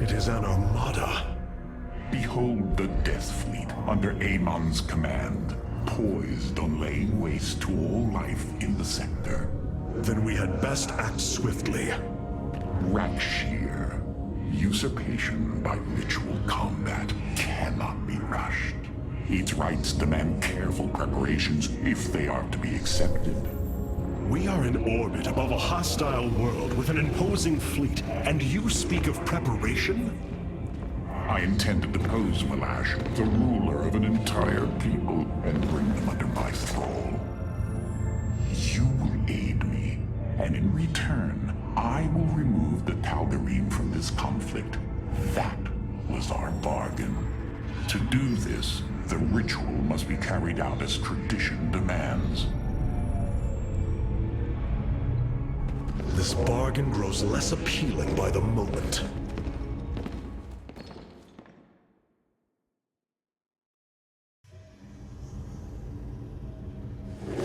It is an armada. Behold the Death Fleet under Amon's command, poised on laying waste to all life in the sector. Then we had best act swiftly. Rakshir. Usurpation by ritual combat cannot be rushed. Its rites demand careful preparations if they are to be accepted. We are in orbit above a hostile world with an imposing fleet, and you speak of preparation? I intend to depose Malash, the ruler of an entire people, and bring them under my thrall. You will aid me, and in return, I will remove the Tal'Darim from this conflict. That was our bargain. To do this, the ritual must be carried out as tradition demands. This bargain grows less appealing by the moment.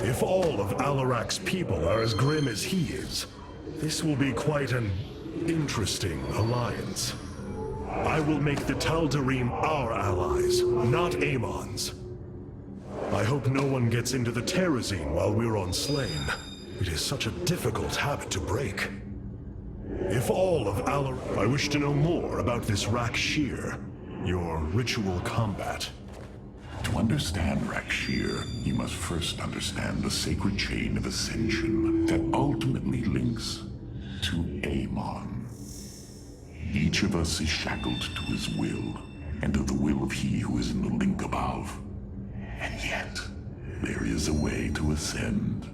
If all of Alarak's people are as grim as he is, this will be quite an interesting alliance. I will make the Tal'Darim our allies, not Amon's. I hope no one gets into the Terrazine while we're on Slain. It is such a difficult habit to break. If all of Alarak... I wish to know more about this Rakshir, your ritual combat. To understand Rakshir, you must first understand the sacred chain of ascension that ultimately links to Amon. Each of us is shackled to his will, and to the will of he who is in the link above. And yet, there is a way to ascend.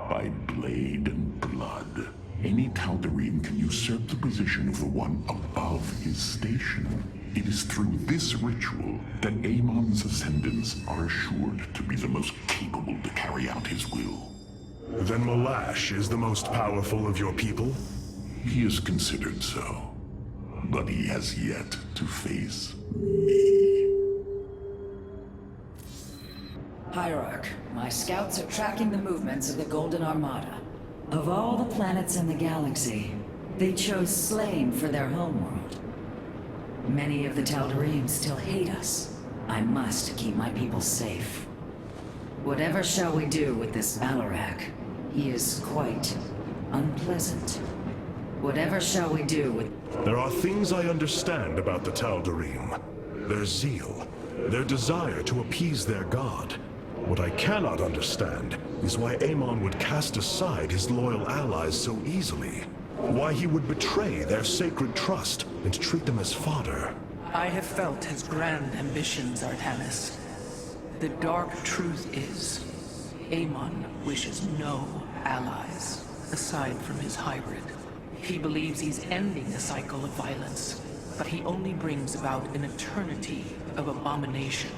By blade and blood, any Tal'Darim can usurp the position of the one above his station. It is through this ritual that Amon's ascendants are assured to be the most capable to carry out his will. Then Malash is the most powerful of your people? He is considered so, but he has yet to face me. Hierarch, my scouts are tracking the movements of the Golden Armada. Of all the planets in the galaxy, they chose Slain for their homeworld. Many of the Tal'Darim still hate us. I must keep my people safe. Whatever shall we do with this Alarak? He is quite unpleasant. Whatever shall we do with... There are things I understand about the Tal'Darim. Their zeal, their desire to appease their god. What I cannot understand is why Amon would cast aside his loyal allies so easily. Why he would betray their sacred trust and treat them as fodder. I have felt his grand ambitions, Artanis. The dark truth is, Amon wishes no allies, aside from his hybrid. He believes he's ending the cycle of violence, but he only brings about an eternity of abomination.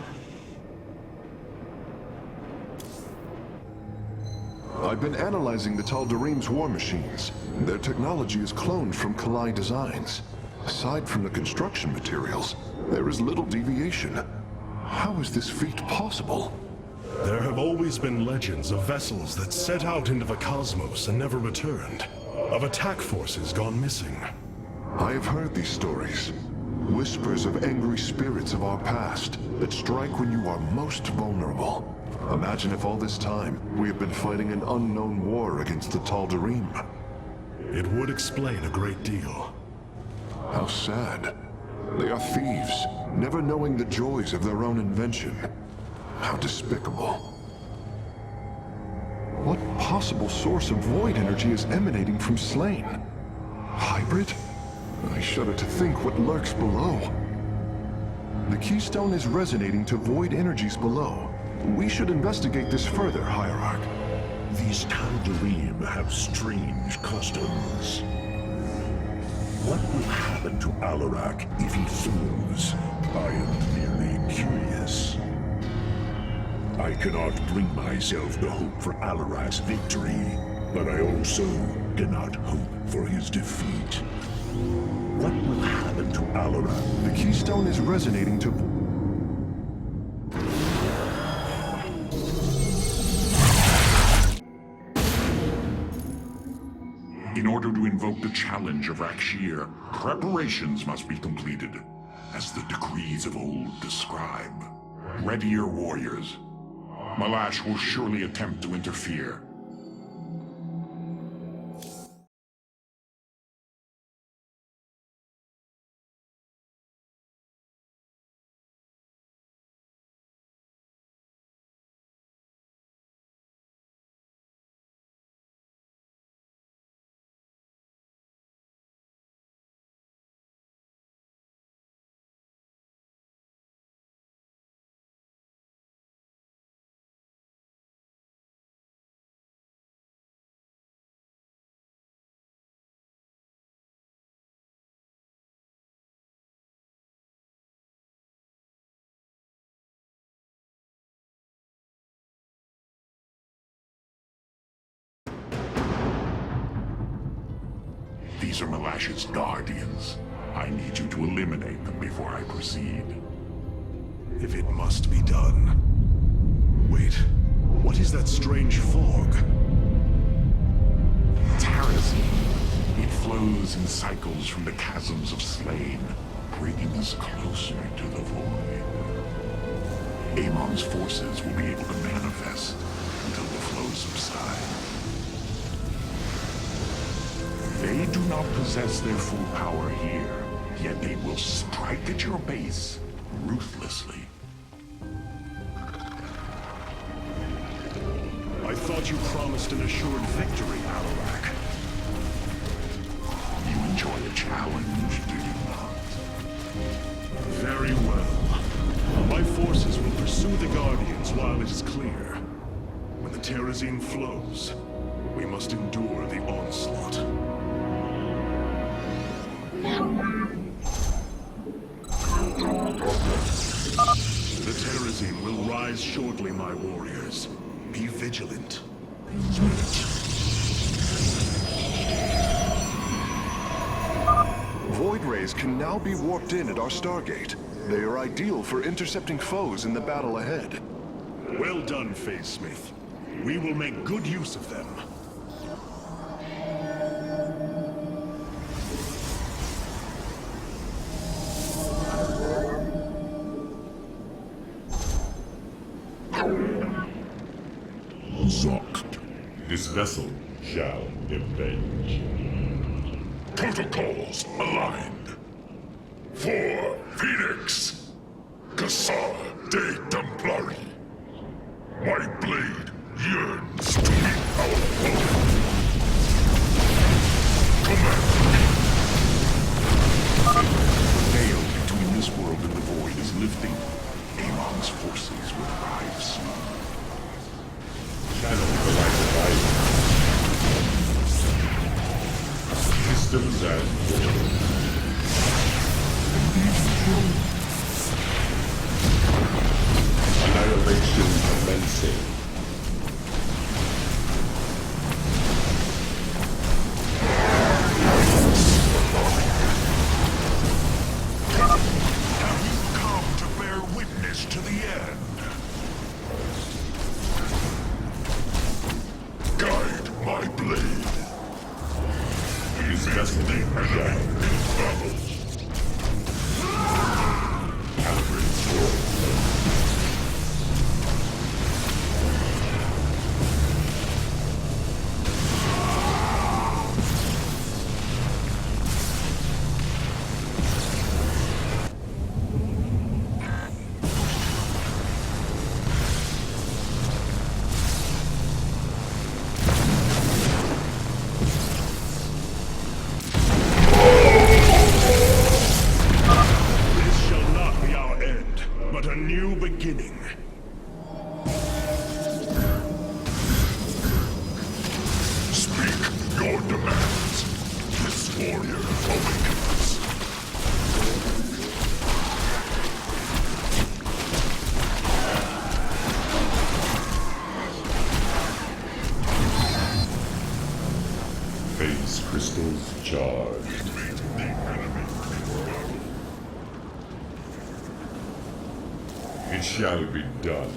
I've been analyzing the Tal'Darim's war machines. Their technology is cloned from Kalai designs. Aside from the construction materials, there is little deviation. How is this feat possible? There have always been legends of vessels that set out into the cosmos and never returned. Of attack forces gone missing. I have heard these stories. Whispers of angry spirits of our past that strike when you are most vulnerable. Imagine if all this time we have been fighting an unknown war against the Tal'Darim. It would explain a great deal. How sad. They are thieves, never knowing the joys of their own invention. How despicable. What possible source of void energy is emanating from Slain? Hybrid? I shudder to think what lurks below. The keystone is resonating to void energies below. We should investigate this further, Hierarch. These Tal'Darim have strange customs. What will happen to Alarak if he falls? I am merely curious. I cannot bring myself to hope for Alarak's victory, but I also cannot hope for his defeat. What will happen to Alarak? The keystone is resonating to... In order to invoke the challenge of Rakshir, preparations must be completed, as the decrees of old describe. Ready your warriors. Malash will surely attempt to interfere. These are Malash's guardians. I need you to eliminate them before I proceed. If it must be done. Wait, what is that strange fog? Terrazine. It flows in cycles from the chasms of Slain, bringing us closer to the void. Amon's forces will be able to manifest until the flow subsides. They do not possess their full power here, yet they will strike at your base ruthlessly. I thought you promised an assured victory, Alarak. You enjoy a challenge, do you not? Very well. My forces will pursue the Guardians while it is clear. When the Terrazine flows, we must endure the onslaught. The Terrazine will rise shortly, my warriors. Be vigilant. Void rays can now be warped in at our Stargate. They are ideal for intercepting foes in the battle ahead. Well done, Phase Smith. We will make good use of them. Zokt. This vessel shall avenge. Protocols aligned. For Phoenix. Cassar de Templari. My blade yearns to meet our foe. Command. The veil between this world and the void is lifting. Amon's forces will arrive soon. Channel the light of life. Systems and order. Annihilation commencing. Have you come to bear witness to the end? Guide my blade. This vessel shall Travel. calibrate sword. This shall not be our end, but a new beginning. Speak your demands. This warrior awakens. Phase crystals charged. It shall be done.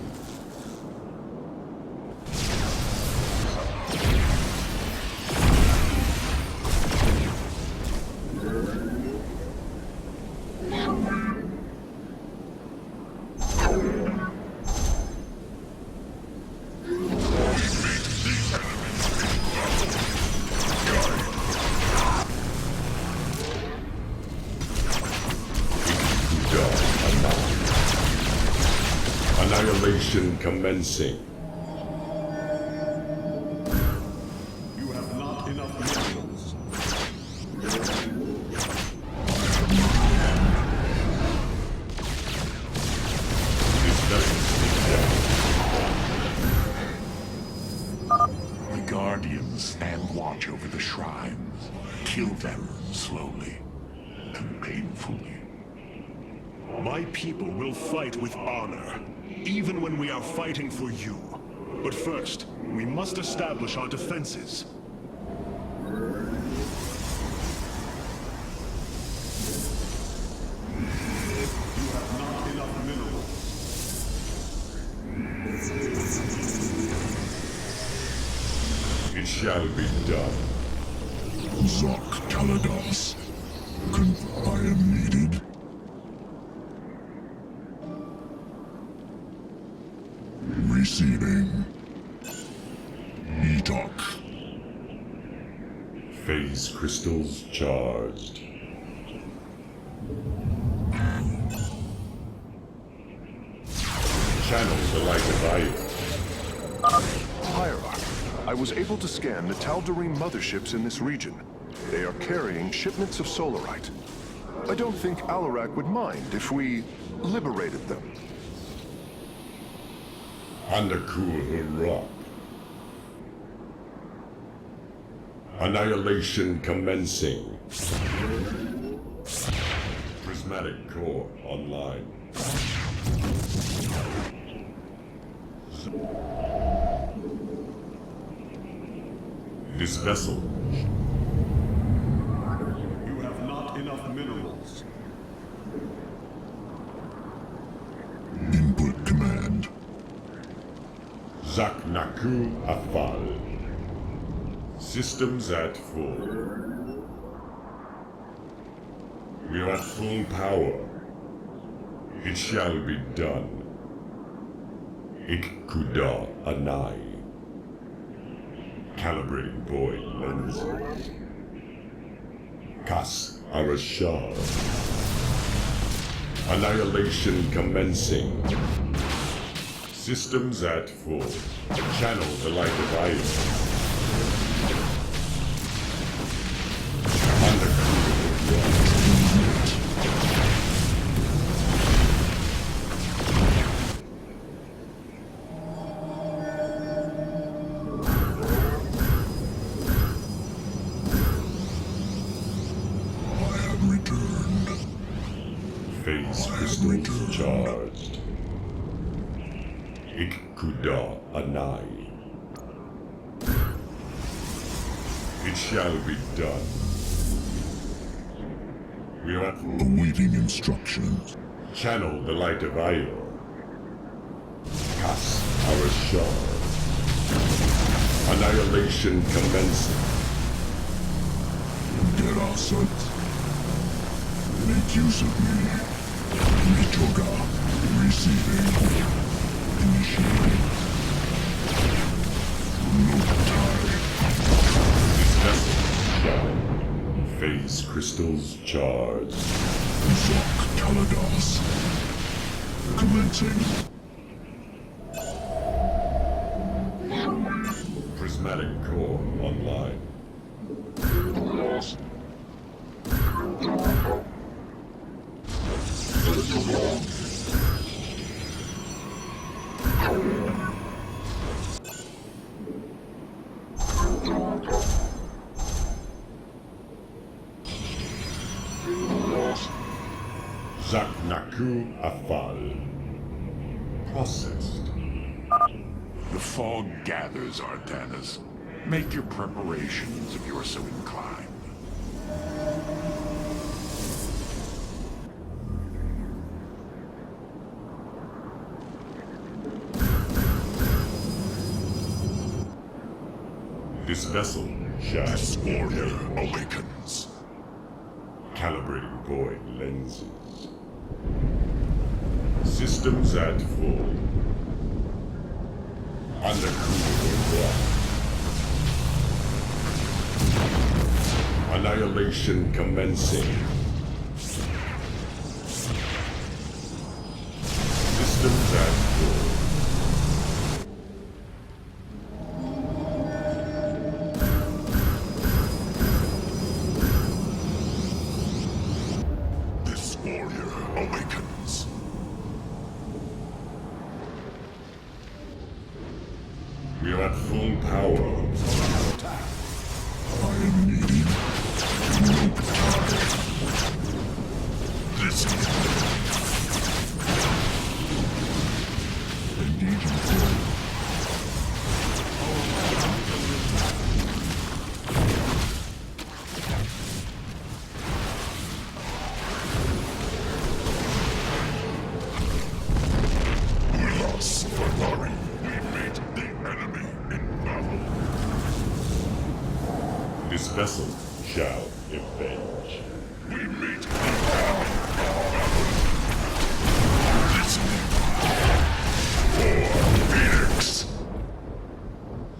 Annihilation commencing. You have not enough minerals. The Guardians stand watch over the shrines. Kill them slowly and painfully. My people will fight with honor, even when we are fighting for you. But first, we must establish our defenses. You have not enough minerals. It shall be done. Zok Taladas. I am needed. Receiving. Etok. Phase crystals charged. Channel the light of Io. Hierarch, I was able to scan the Tal'Darim motherships in this region. They are carrying shipments of solarite. I don't think Alarak would mind if we liberated them. Andakur rock. Annihilation commencing. Prismatic core online. This vessel. You have not enough minerals. Input command. Zaknaku Afal. Systems at full. We are at full power. It shall be done. Ikkuda Anai. Calibrating void lenses. Kas Arashar. Annihilation commencing. Systems at full. Channel the light of Io. Phase crystals charged. Ikkuda Anai. It shall be done. We are Awaiting instructions. channel the light of Io. Kas Arashar. Annihilation commencing. Derasat. Make use of me. Mitoga. Receiving. Initiating. Notai. This vessel down. Phase crystals charged. Zok Taladas. Commencing. Prismatic core online. Zaknaku Afal. Processed. The fog gathers, Artanis. Make your preparations if you are so inclined. This vessel shall This order awakens. calibrating void lenses. Systems at full. Undercooled rock. Annihilation commencing. Systems at full. awakens. We are at full power. Attack. I am needed to make time. Listen. Engaging foe. This vessel shall avenge. We meet now. Listening. For Phoenix.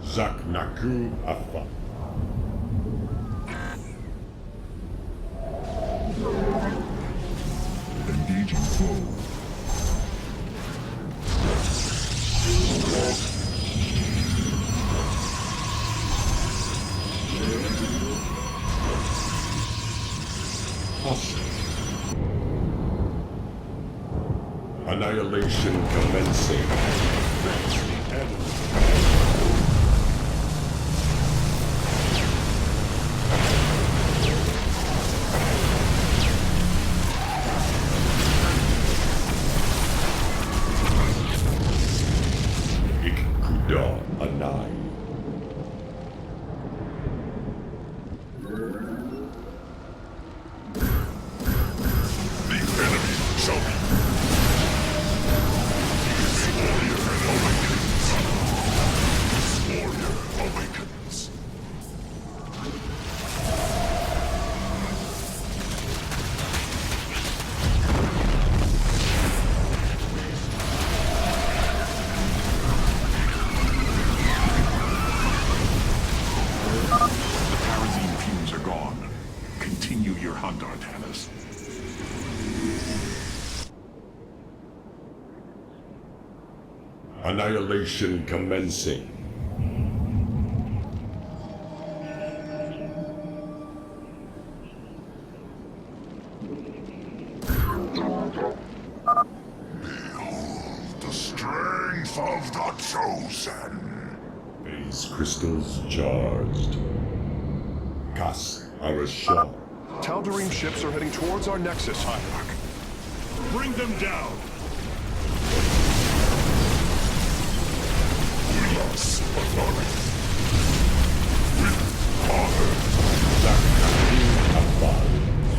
Zaknaku Afa. Engaging foe. Annihilation commencing. Ikuda Anai. The enemy shall be. Warrior awakens. The Parazine fumes are gone. Continue your hunt, Artanis. Annihilation commencing. The strength of the chosen. Phase crystals charged. Kas Arashar. Tal'Darim ships are heading towards our nexus, Hierarch. Bring them down! Ulas authority. With honor. Zaknaku Afa.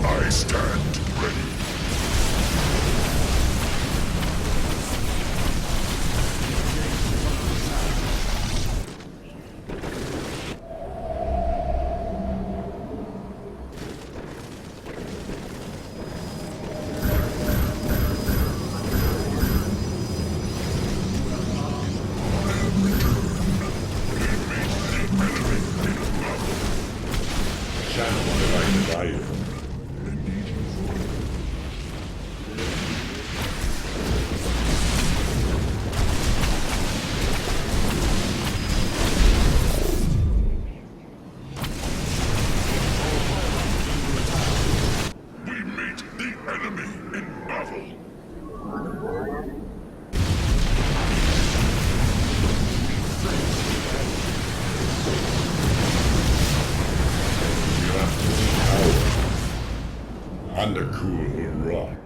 I stand ready. Channel divided. We meet the enemy in battle. We are at full power. Under cool rock.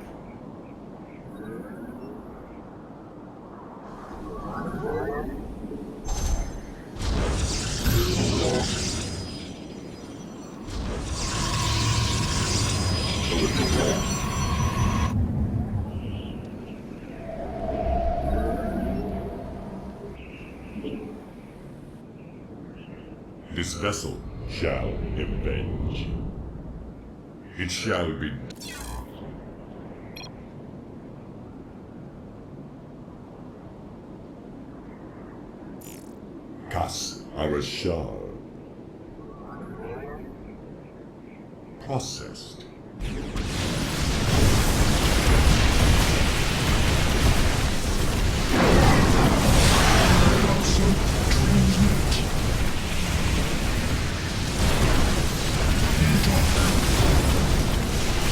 This vessel shall avenge. It shall be. Kas Arashar. Processed.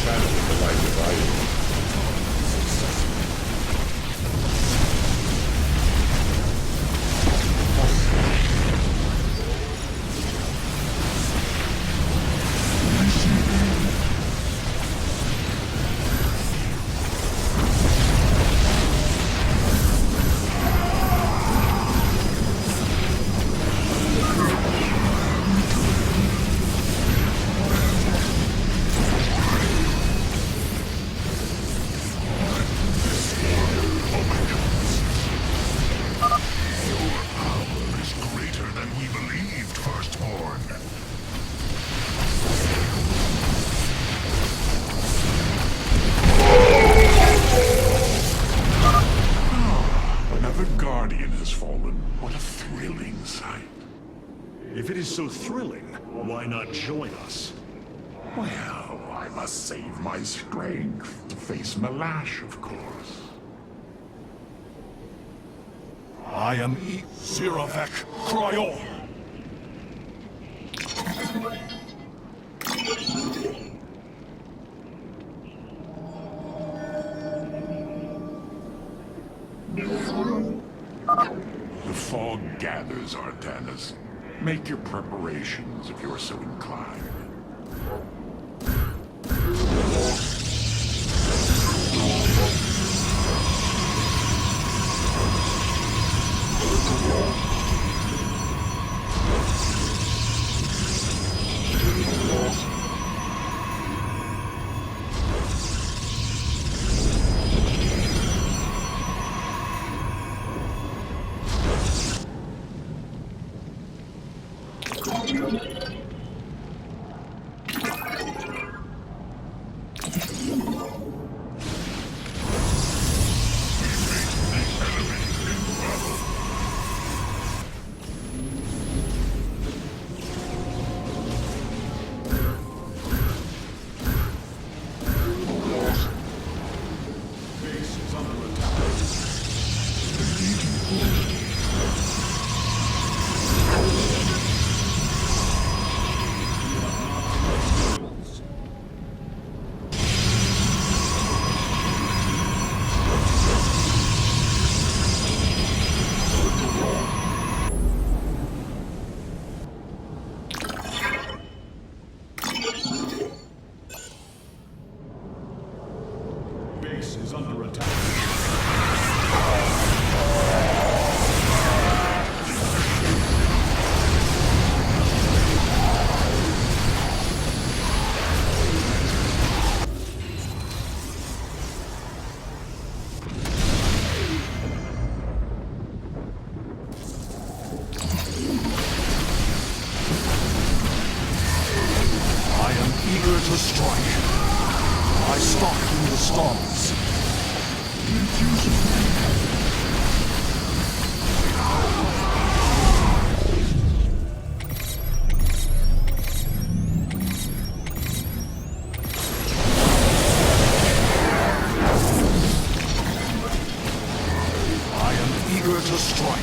Channel the light divided. If it is so thrilling, why not join us? Well, I must save my strength to face Malash, of course. I am Siravek Cryon. The fog gathers, Artanis. Make your preparations if you are so inclined. Base is under attack. I am eager to strike. I stalk through the stars. I am eager to strike.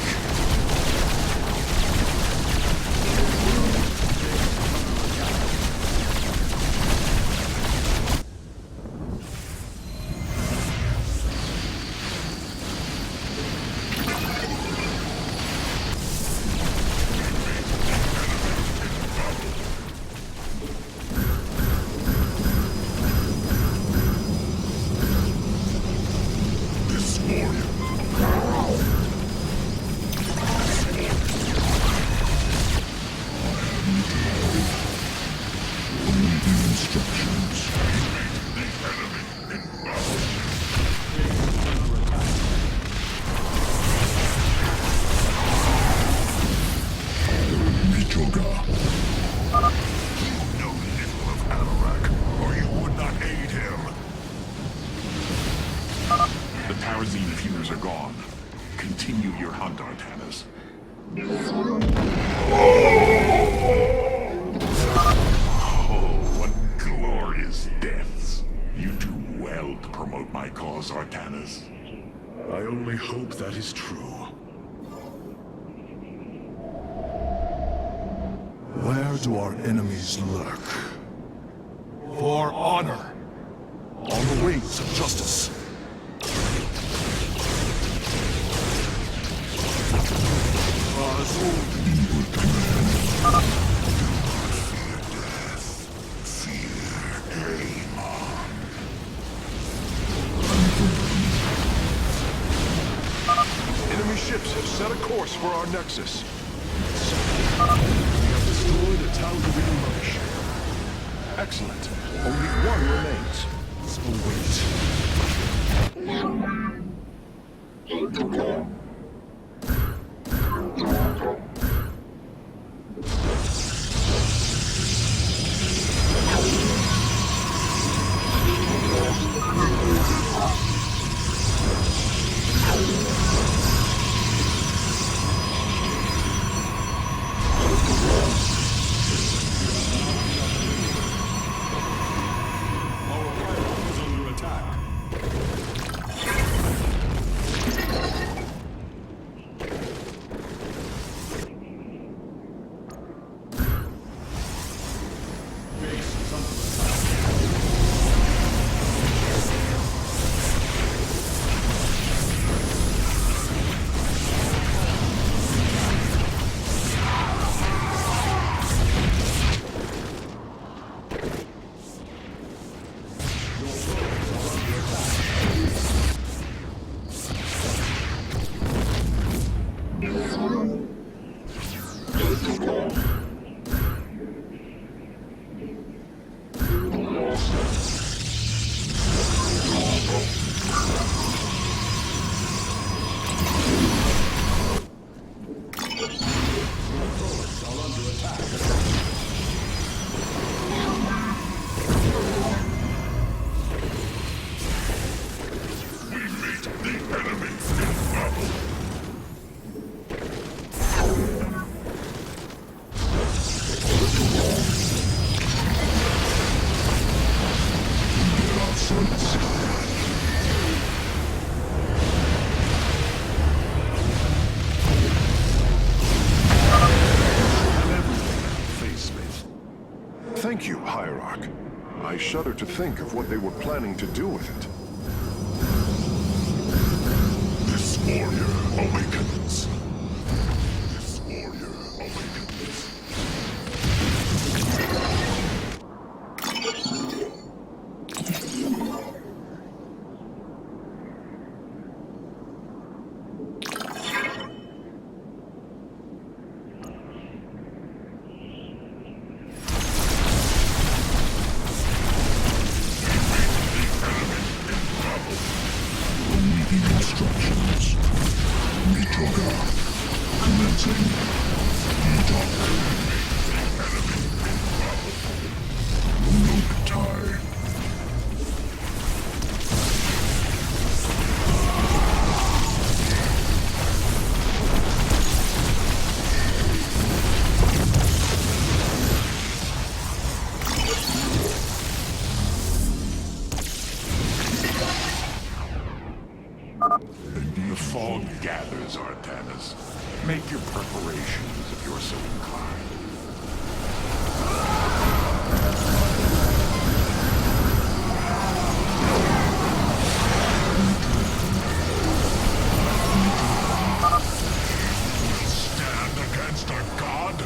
The Tarazine fumes are gone. Continue your hunt, Artanis. Oh, what glorious deaths. You do well to promote my cause, Artanis. I only hope that is true. Where do our enemies lurk? For honor! On the wings of justice! Enemy ships have set a course for our nexus. We have destroyed a Tal'Darim mothership. Excellent. Only one remains. So wait. shudder to think of what they were planning to do with it. This warrior awakens. This warrior awakens. Instructions. Mitoga. Commencing. Mitoga. Nobutai. The fog gathers, Artanis. Make your preparations if you're so inclined. Stand against a god?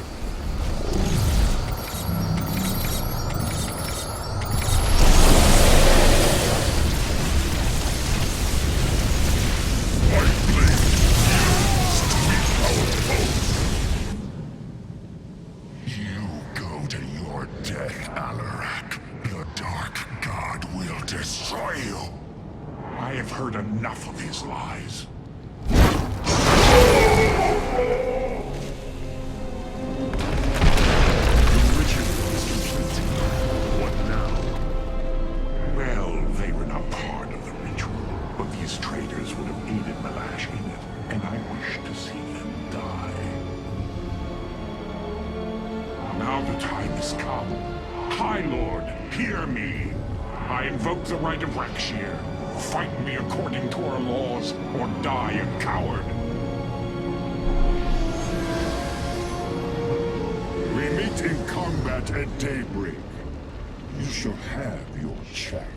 Destroy you! I have heard enough of his lies. The ritual is complete. What now? Well, they were not part of the ritual, but these traitors would have aided Malash in it, and I wish to see them die. Now the time has come. High Lord, hear me! I invoke the right of Rakshir. Fight me according to our laws, or die a coward. We meet in combat at daybreak. You shall have your challenge.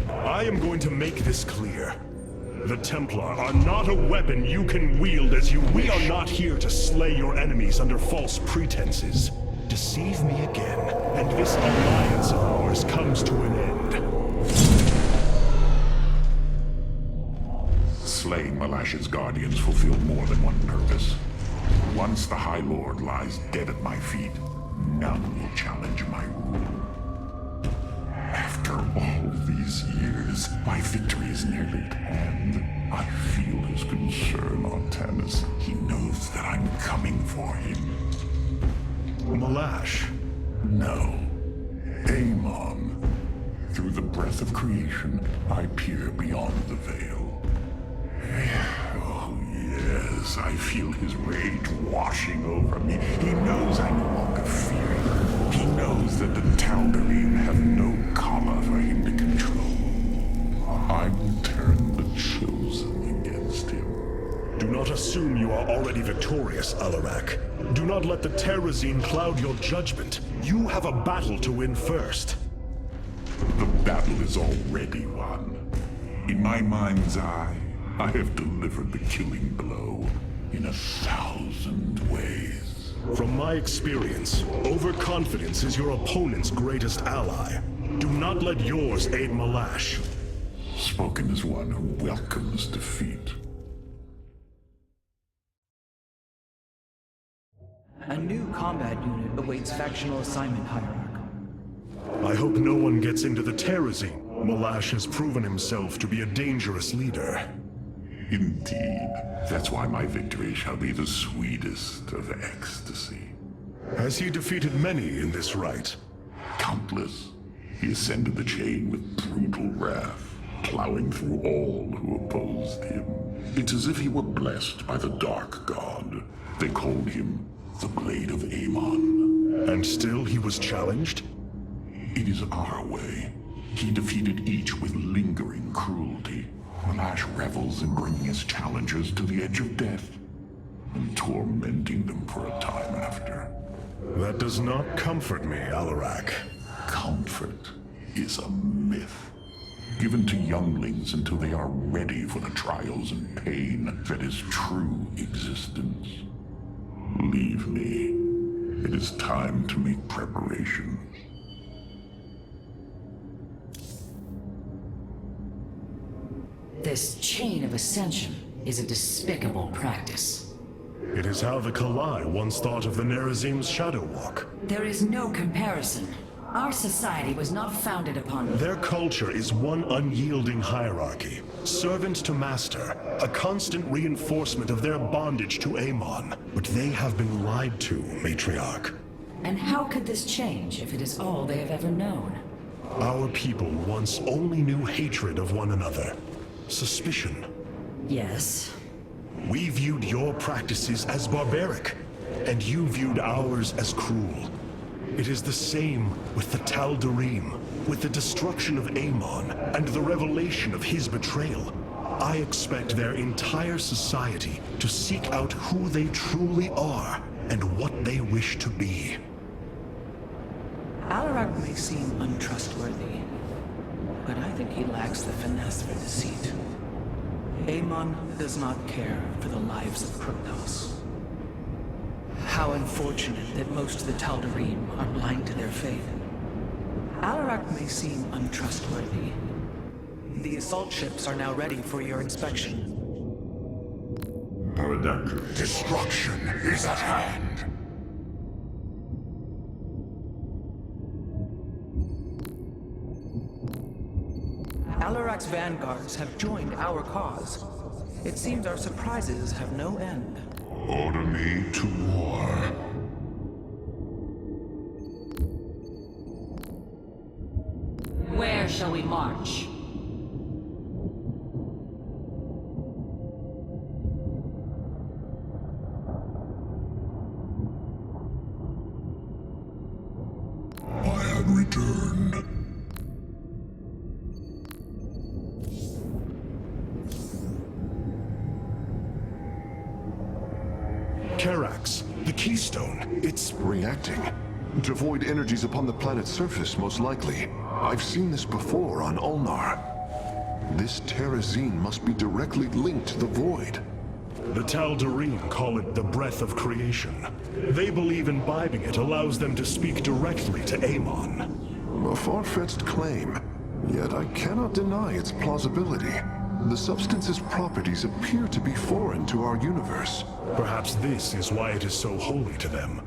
I am going to make this clear. The Templar are not a weapon you can wield as you wish. We are not here to slay your enemies under false pretenses. Deceive me again, and this alliance of ours comes to an end. Slaying Malash's guardians fulfilled more than one purpose. Once the High Lord lies dead at my feet, none will challenge my rule. After all these years, my victory is nearly at hand. I feel his concern, Artanis. He knows that I'm coming for him. Malash. No. Amon. Through the breath of creation, I peer beyond the veil. Oh, yes, I feel his rage washing over me. He knows I no longer fear him. He knows that the Tal'Darim have no collar for him to control. I will turn the Chosen against him. Do not assume you are already victorious, Alarak. Do not let the Terrazine cloud your judgment. You have a battle to win first. The battle is already won. In my mind's eye, I have delivered the killing blow in 1,000 ways. From my experience, overconfidence is your opponent's greatest ally. Do not let yours aid Malash. Spoken as one who welcomes defeat. A new combat unit awaits factional assignment, Hierarch. I hope no one gets into the Terrazine. Malash has proven himself to be a dangerous leader. Indeed. That's why my victory shall be the sweetest of ecstasy. Has he defeated many in this rite? Countless. He ascended the chain with brutal wrath, plowing through all who opposed him. It's as if he were blessed by the Dark God. They called him the Blade of Amon. And still he was challenged? It is our way. He defeated each with lingering cruelty. Malash revels in bringing his challengers to the edge of death and tormenting them for a time after. That does not comfort me, Alarak. Comfort is a myth, given to younglings until they are ready for the trials and pain that is true existence. Leave me. It is time to make preparations. This chain of ascension is a despicable practice. It is how the Kalai once thought of the Nerazim's Shadow Walk. There is no comparison. Our society was not founded upon... Their culture is one unyielding hierarchy, servant to master, a constant reinforcement of their bondage to Amon. But they have been lied to, Matriarch. And how could this change if it is all they have ever known? Our people once only knew hatred of one another. Suspicion. Yes. We viewed your practices as barbaric, and you viewed ours as cruel. It is the same with the Tal'Darim, with the destruction of Amon, and the revelation of his betrayal. I expect their entire society to seek out who they truly are, and what they wish to be. Alarak may seem untrustworthy, but I think he lacks the finesse for deceit. Amon does not care for the lives of Protoss. How unfortunate that most of the Tal'Darim are blind to their fate. Alarak may seem untrustworthy. The assault ships are now ready for your inspection. Destruction is at hand. Alarak's vanguards have joined our cause. It seems our surprises have no end. Order me to war. Where shall we march? I have returned. Karax, the Keystone, it's... Reacting. To void energies upon the planet's surface, most likely. I've seen this before on Ulnar. This Terrazine must be directly linked to the void. The Tal'Darim call it the breath of creation. They believe imbibing it allows them to speak directly to Amon. A far-fetched claim, yet I cannot deny its plausibility. The substance's properties appear to be foreign to our universe. Perhaps this is why it is so holy to them.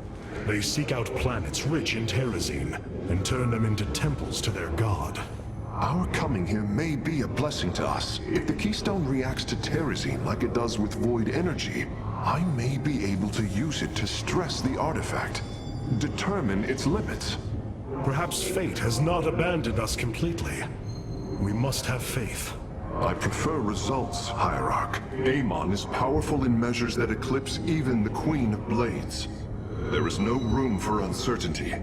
They seek out planets rich in Terrazine and turn them into temples to their god. Our coming here may be a blessing to us. If the Keystone reacts to Terrazine like it does with void energy, I may be able to use it to stress the artifact, determine its limits. Perhaps fate has not abandoned us completely. We must have faith. I prefer results, Hierarch. Amon is powerful in measures that eclipse even the Queen of Blades. There is no room for uncertainty.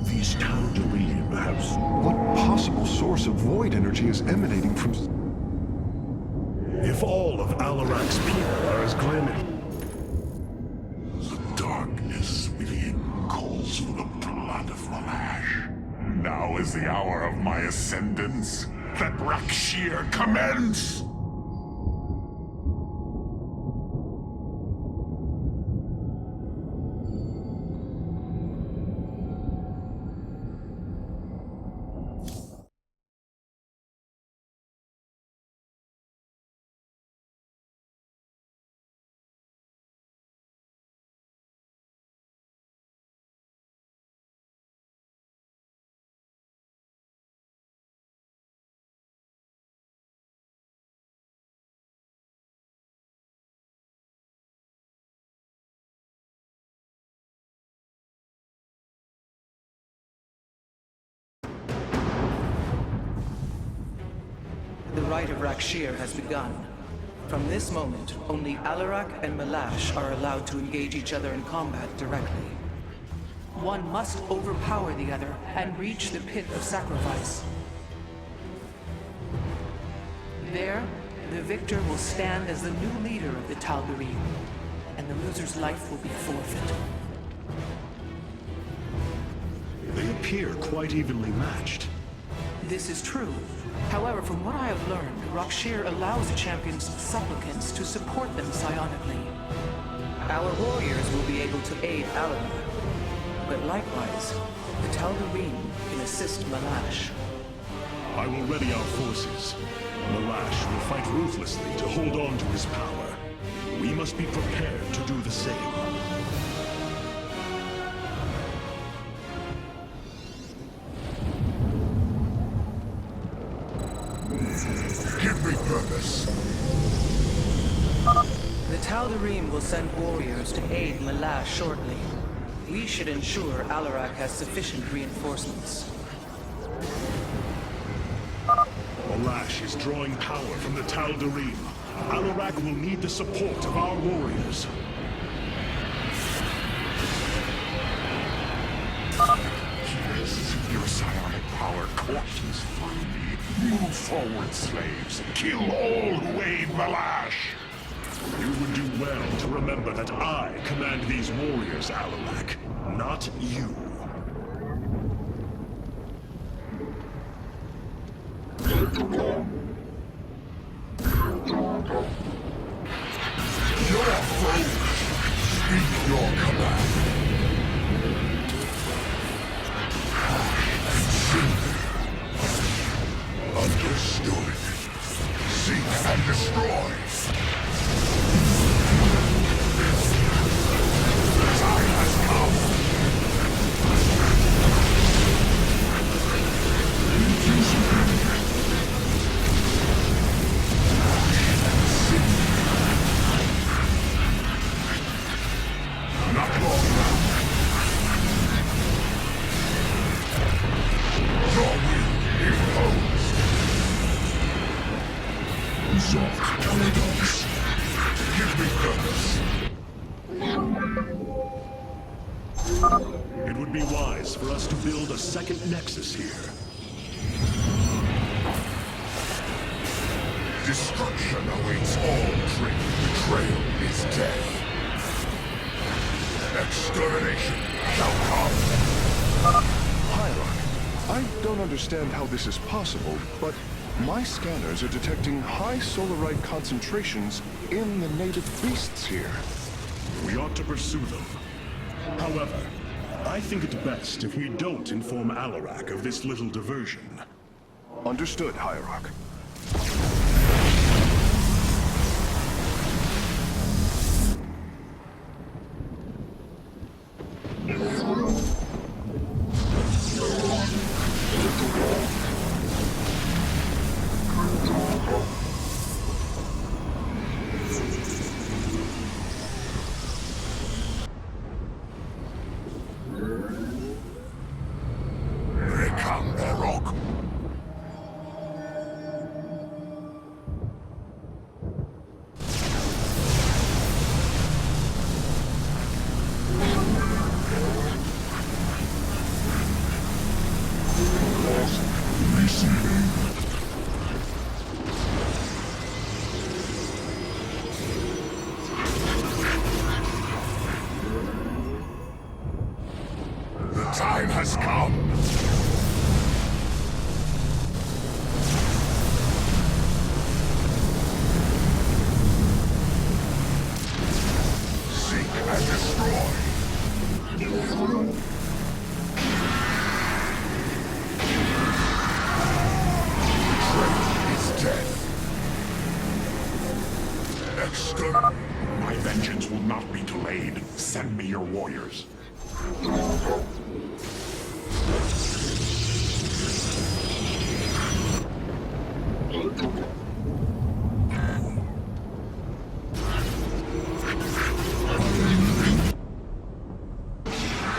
These Tal'Darim have... What possible source of void energy is emanating from... If all of Alarak's people are as grim and... The darkness within calls for the blood of Malash. Now is the hour of my ascendance. Let Rakshir commence! rite of Rakshir has begun. From this moment, only Alarak and Malash are allowed to engage each other in combat directly. One must overpower the other and reach the pit of sacrifice. There, the victor will stand as the new leader of the Tal'Darim, and the loser's life will be forfeit. They appear quite evenly matched. This is true. However, from what I have learned, Rakshir allows the champion's supplicants to support them psionically. Our warriors will be able to aid Alarak, but likewise, the Tal'Darim can assist Malash. I will ready our forces. Malash will fight ruthlessly to hold on to his power. We must be prepared to do the same. Give me purpose. The Tal'Darim will send warriors to aid Malash shortly. We should ensure Alarak has sufficient reinforcements. Malash is drawing power from the Tal'Darim. Alarak will need the support of our warriors. Yes, your psionic power courses through me. Move forward, slaves. Kill all who aid Malash. You would do well to remember that I command these warriors, Alarak, not you. Your foes speak your command. Understood. Seek and destroy. The time has come. Not long now. Your will imposed. Resolve paradox. Give me purpose. It would be wise for us to build a second nexus here. Destruction awaits all traitors. Betrayal is death. Extermination shall come. Hierarch, I don't understand how this is possible, but my scanners are detecting high solarite concentrations in the native beasts here. We ought to pursue them. However, I think it best if we don't inform Alarak of this little diversion. Understood, Hierarch. Ragnarok. Receiving. The time has come. Seek and destroy. Betrayal is death. Exterminate. My vengeance will not be delayed. Send me your warriors.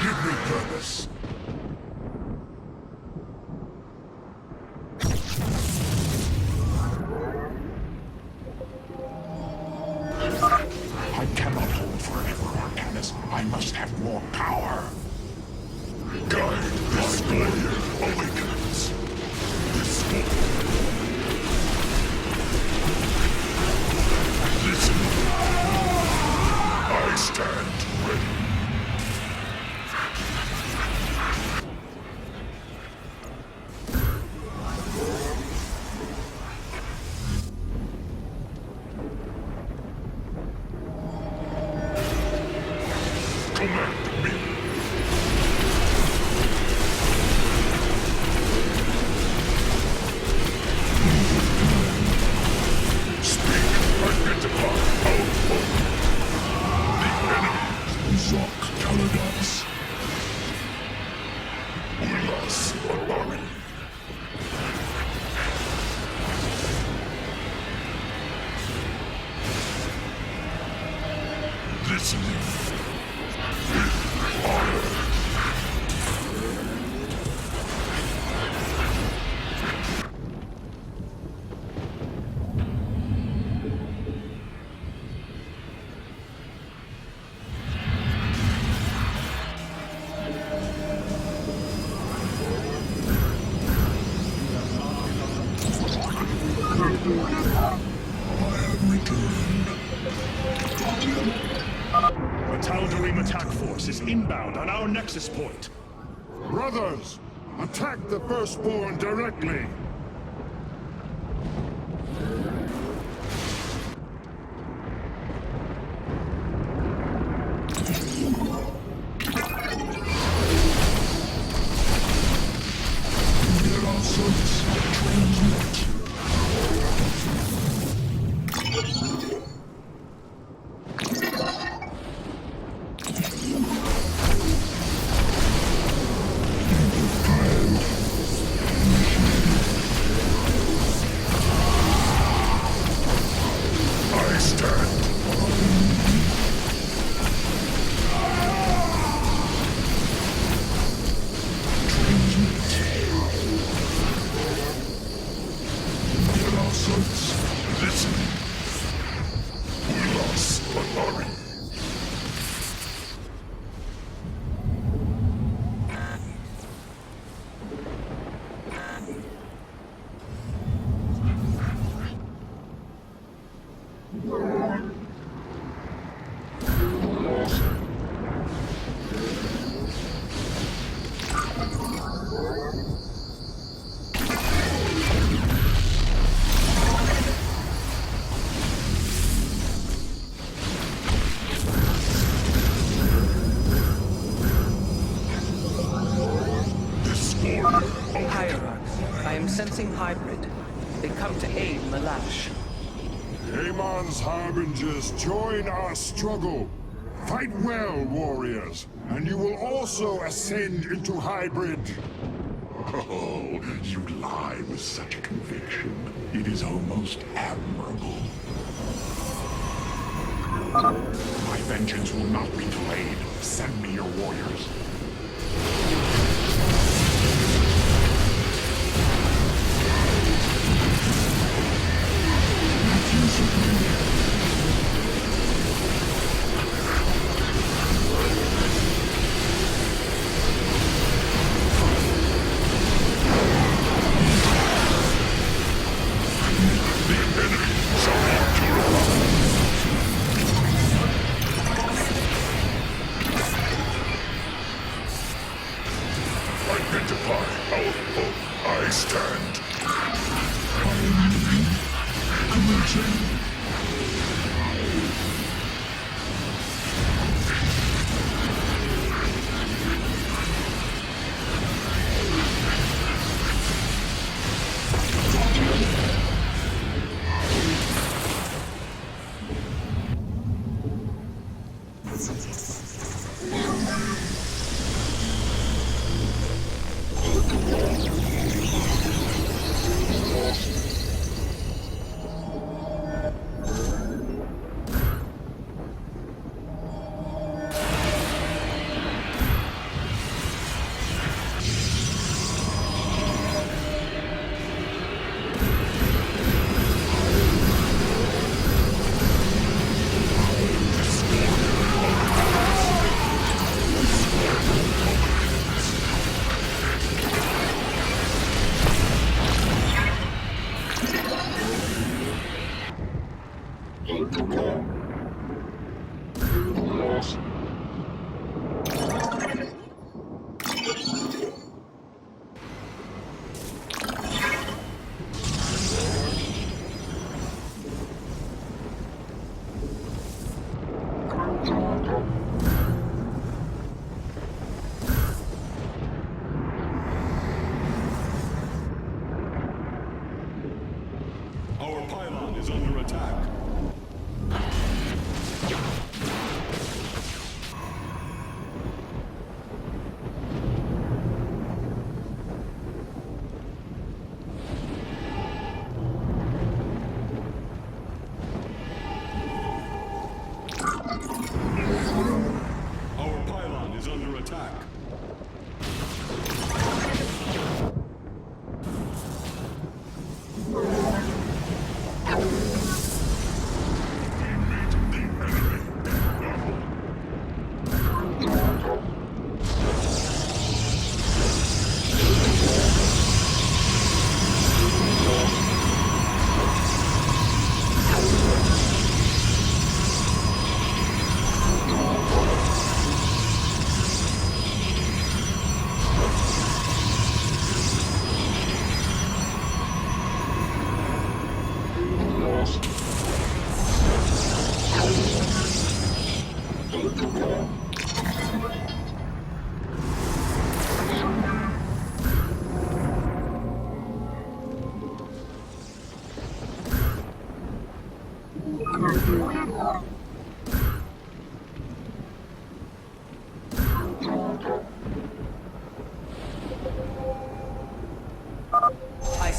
Give me purpose. guide this warrior awakens. This war. Listen. I stand ready. Command me. The Tal'Darim attack force is inbound on our nexus point. Brothers, attack the Firstborn directly! Sensing hybrid. They come to aid Malash. Amon's harbingers, join our struggle. Fight well, warriors, and you will also ascend into hybrid. Oh, you lie with such a conviction. It is almost admirable. My vengeance will not be delayed. Send me your warriors.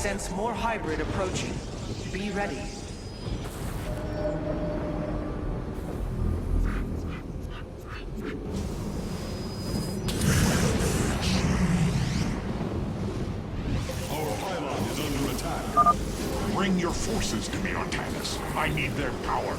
sense more hybrid approaching. Be ready. Our pylon is under attack. Bring your forces to me, Artanis. I need their power.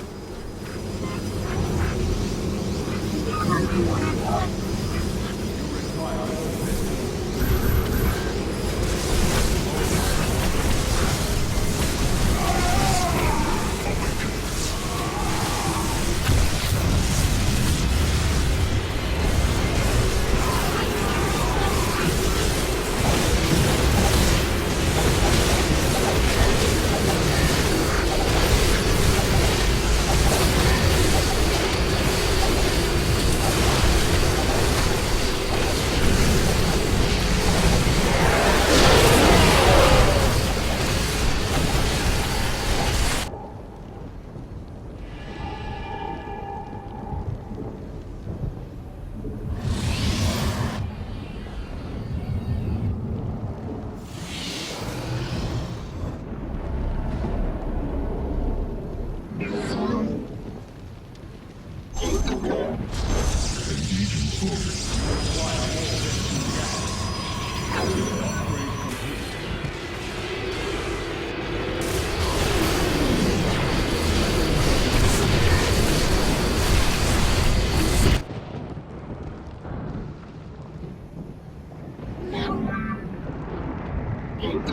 Meet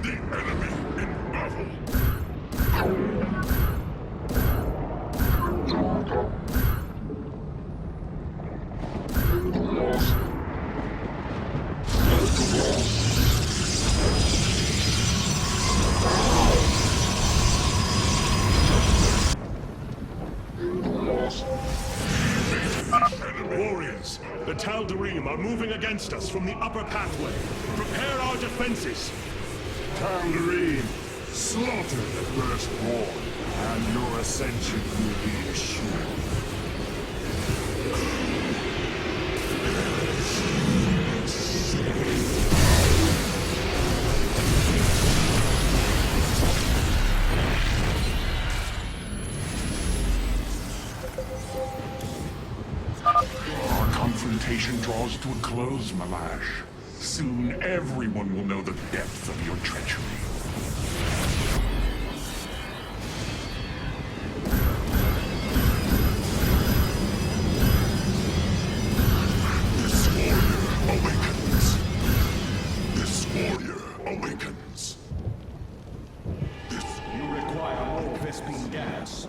the enemy in battle. Warriors, the Tal'Darim are moving against us from the upper pathway. Prepare our defenses. Tal'Darim, slaughter the firstborn, and your ascension will be assured. Our confrontation draws to a close, Malash. Soon everyone will know the depth of your treachery. This warrior awakens. This warrior awakens. You require more Vespine gas.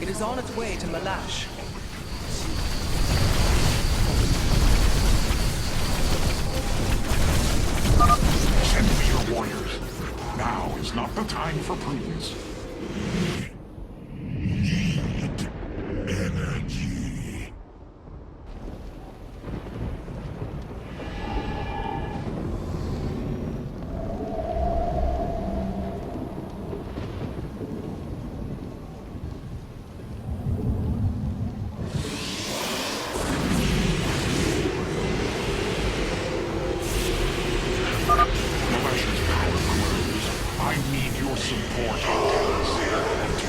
It is on its way to Malash. Send me your warriors. Now is not the time for prudence. Energy. Malash's power grows. I need your support, Artanis.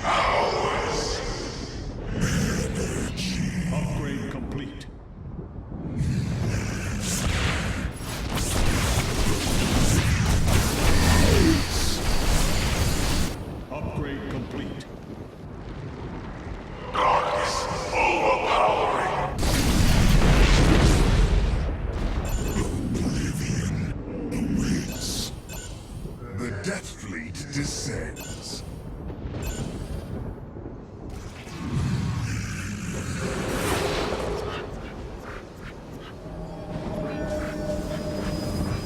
Upgrade complete. Upgrade complete. Darkness overpowering. The Death Fleet descends.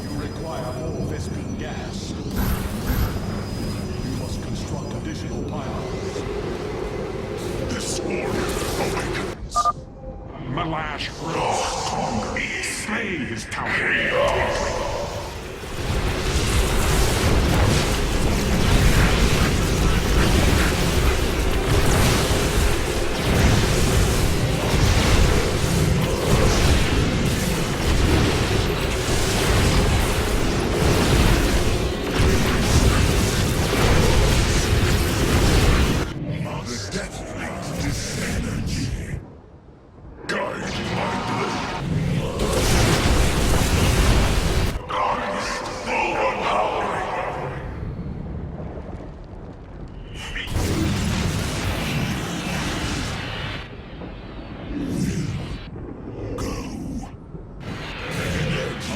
You require more Vespene gas. You must construct additional pylons. This warrior awakens. Malash grows stronger. Slay his tower. The Death Fleet descends. Guide my blade. Darkness overpowering.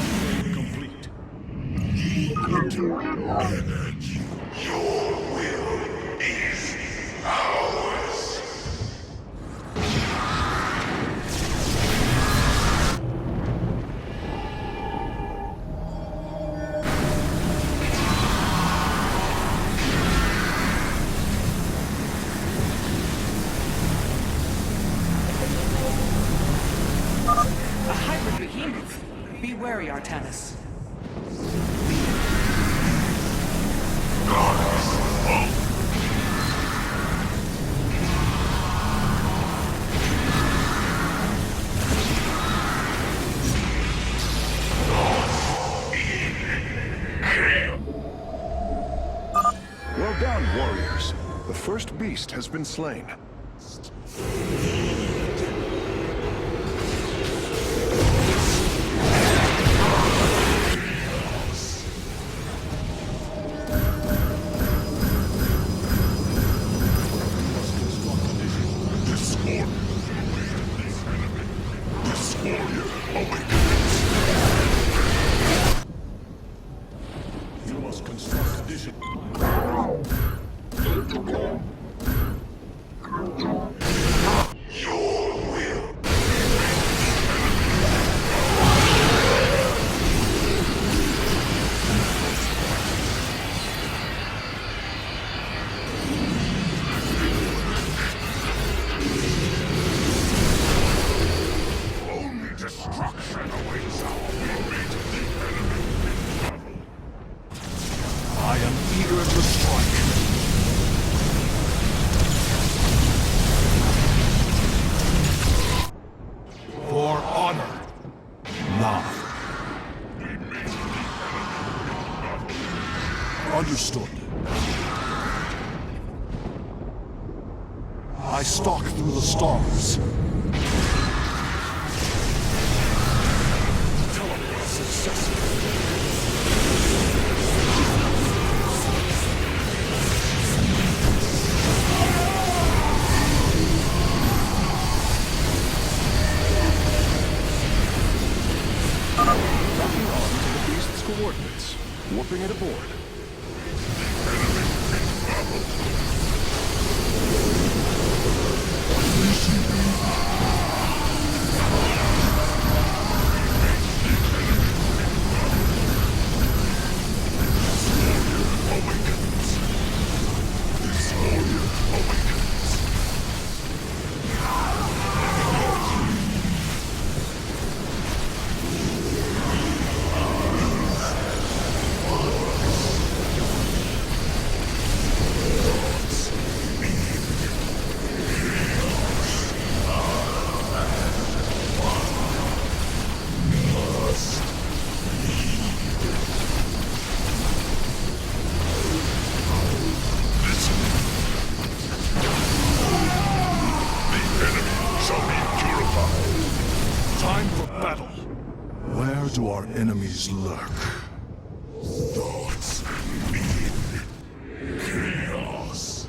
Upgrade complete. Your will is ours. A hybrid behemoth. Be wary, Artanis. Well done, warriors. The first beast has been slain. This warrior awakens. You must construct additional. Your will. Only destruction awaits our fate. I am eager to strike. For honor. Now. Understood. I stalk through the stars. Teleport successful. Locking on to the beast's coordinates. Warping it aboard. do our enemies lurk? Thoughts mean chaos.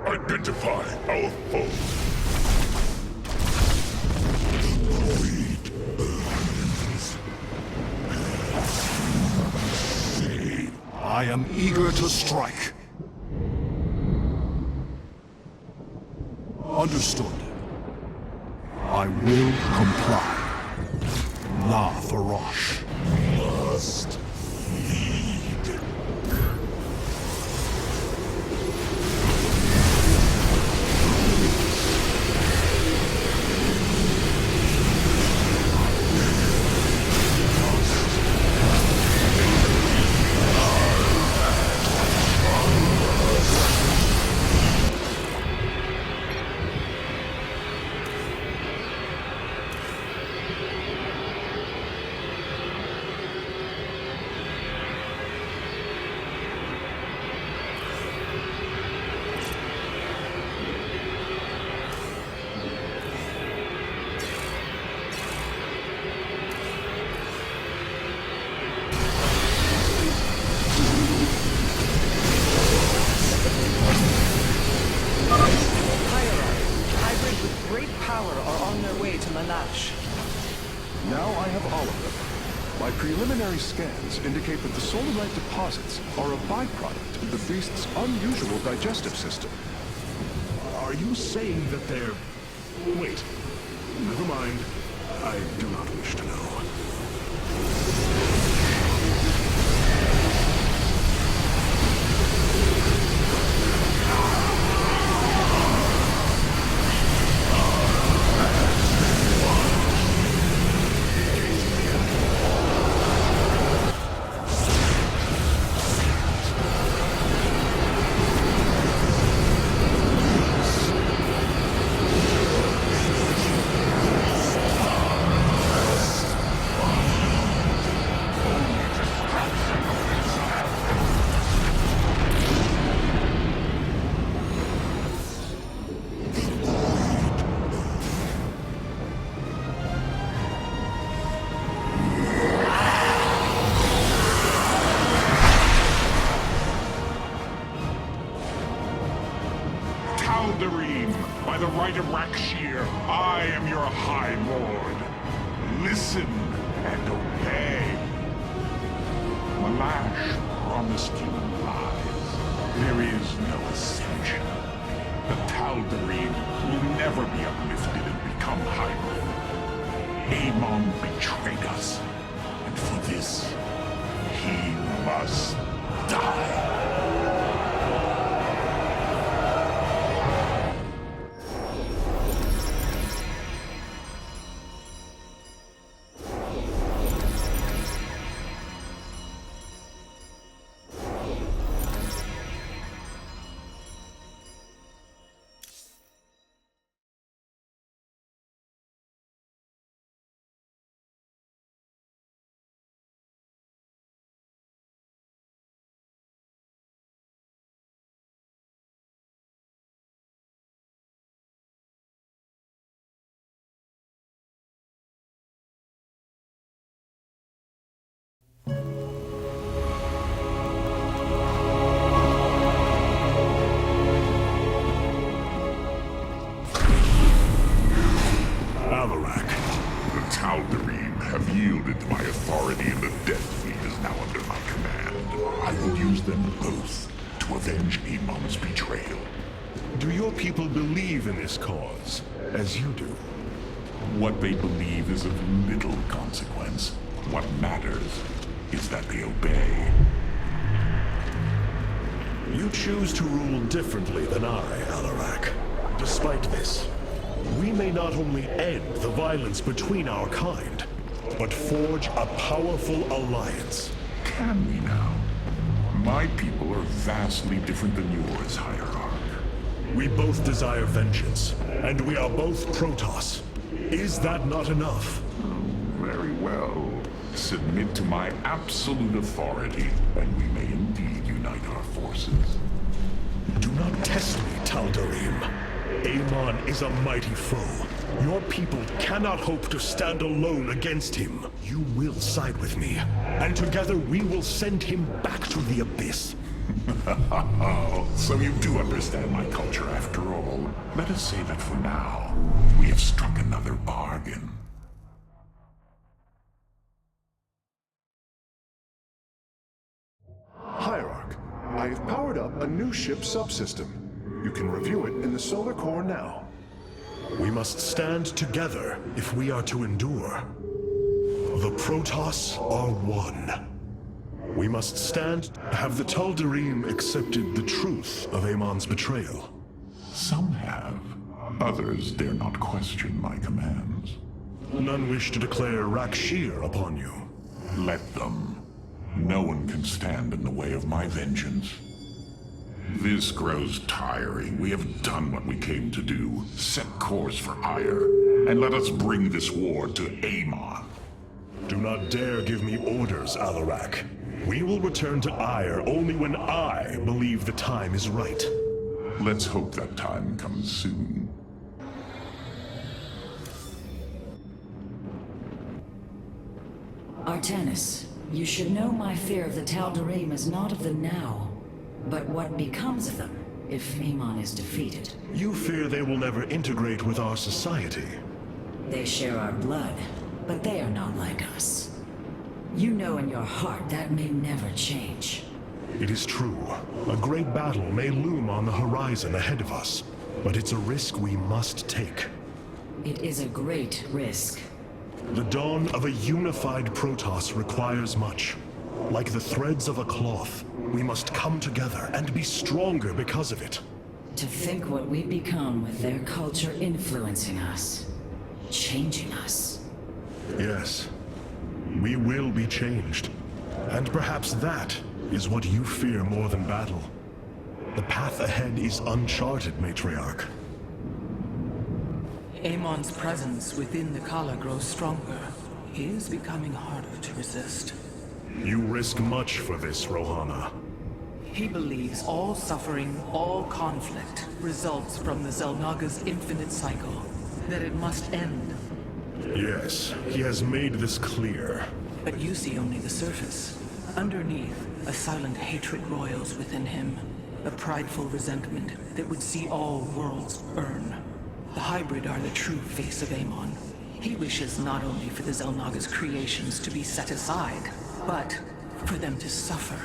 Identify our foes. The greed burns. I am eager to strike. Understood. I will comply. La Farosh. Must lead. Now I have all of them. My preliminary scans indicate that the solarite deposits are a byproduct of the beast's unusual digestive system. Are you saying that they're... Wait. Never mind. I do not wish to know. By the right of Rakshir, I am your High Lord. Listen and obey. Malash promised you lies. There is no ascension. The Tal'Darim will never be uplifted and become hybrid. Amon betrayed us, and for this, he must die. Tal'Darim have yielded to my authority, and the Death Fleet is now under my command. I will use them both to avenge Amon's betrayal. Do your people believe in this cause, as you do? What they believe is of little consequence. What matters is that they obey. You choose to rule differently than I, Alarak. Despite this, we may not only end the violence between our kind, but forge a powerful alliance. Can we now? My people are vastly different than yours, Hierarch. We both desire vengeance, and we are both Protoss. Is that not enough? Very well. Submit to my absolute authority, and we may indeed unite our forces. Do not test me, Tal'Darim. Amon is a mighty foe, Your people cannot hope to stand alone against him. You will side with me, and together we will send him back to the abyss. Oh, so you do understand my culture after all. Let us say that for now, we have struck another bargain. Hierarch, I have powered up a new ship subsystem. You can review it in the solar core now. We must stand together if we are to endure. The Protoss are one. We must stand. Have the Tal'Darim accepted the truth of Amon's betrayal? Some have. Others dare not question my commands. None wish to declare Rakshir upon you. Let them. No one can stand in the way of my vengeance. This grows tiring. We have done what we came to do. Set course for Ire, and let us bring this war to Amon. Do not dare give me orders, Alarak. We will return to Ire only when I believe the time is right. Let's hope that time comes soon. Artanis, you should know my fear of the Tal'Darim is not of the now, but what becomes of them if Amon is defeated. You fear they will never integrate with our society. They share our blood, but they are not like us. You know in your heart that may never change. It is true. A great battle may loom on the horizon ahead of us, but it's a risk we must take. It is a great risk. The dawn of a unified Protoss requires much. Like the threads of a cloth, we must come together and be stronger because of it. To think what we become with their culture influencing us, changing us. Yes, we will be changed. And perhaps that is what you fear more than battle. The path ahead is uncharted, Matriarch. Amon's presence within the Kala grows stronger. He is becoming harder to resist. You risk much for this, Rohana. He believes all suffering, all conflict, results from the Xel'Naga's infinite cycle. That it must end. Yes, he has made this clear. But you see only the surface. Underneath, a silent hatred roils within him. A prideful resentment that would see all worlds burn. The hybrid are the true face of Amon. He wishes not only for the Xel'Naga's creations to be set aside, but for them to suffer.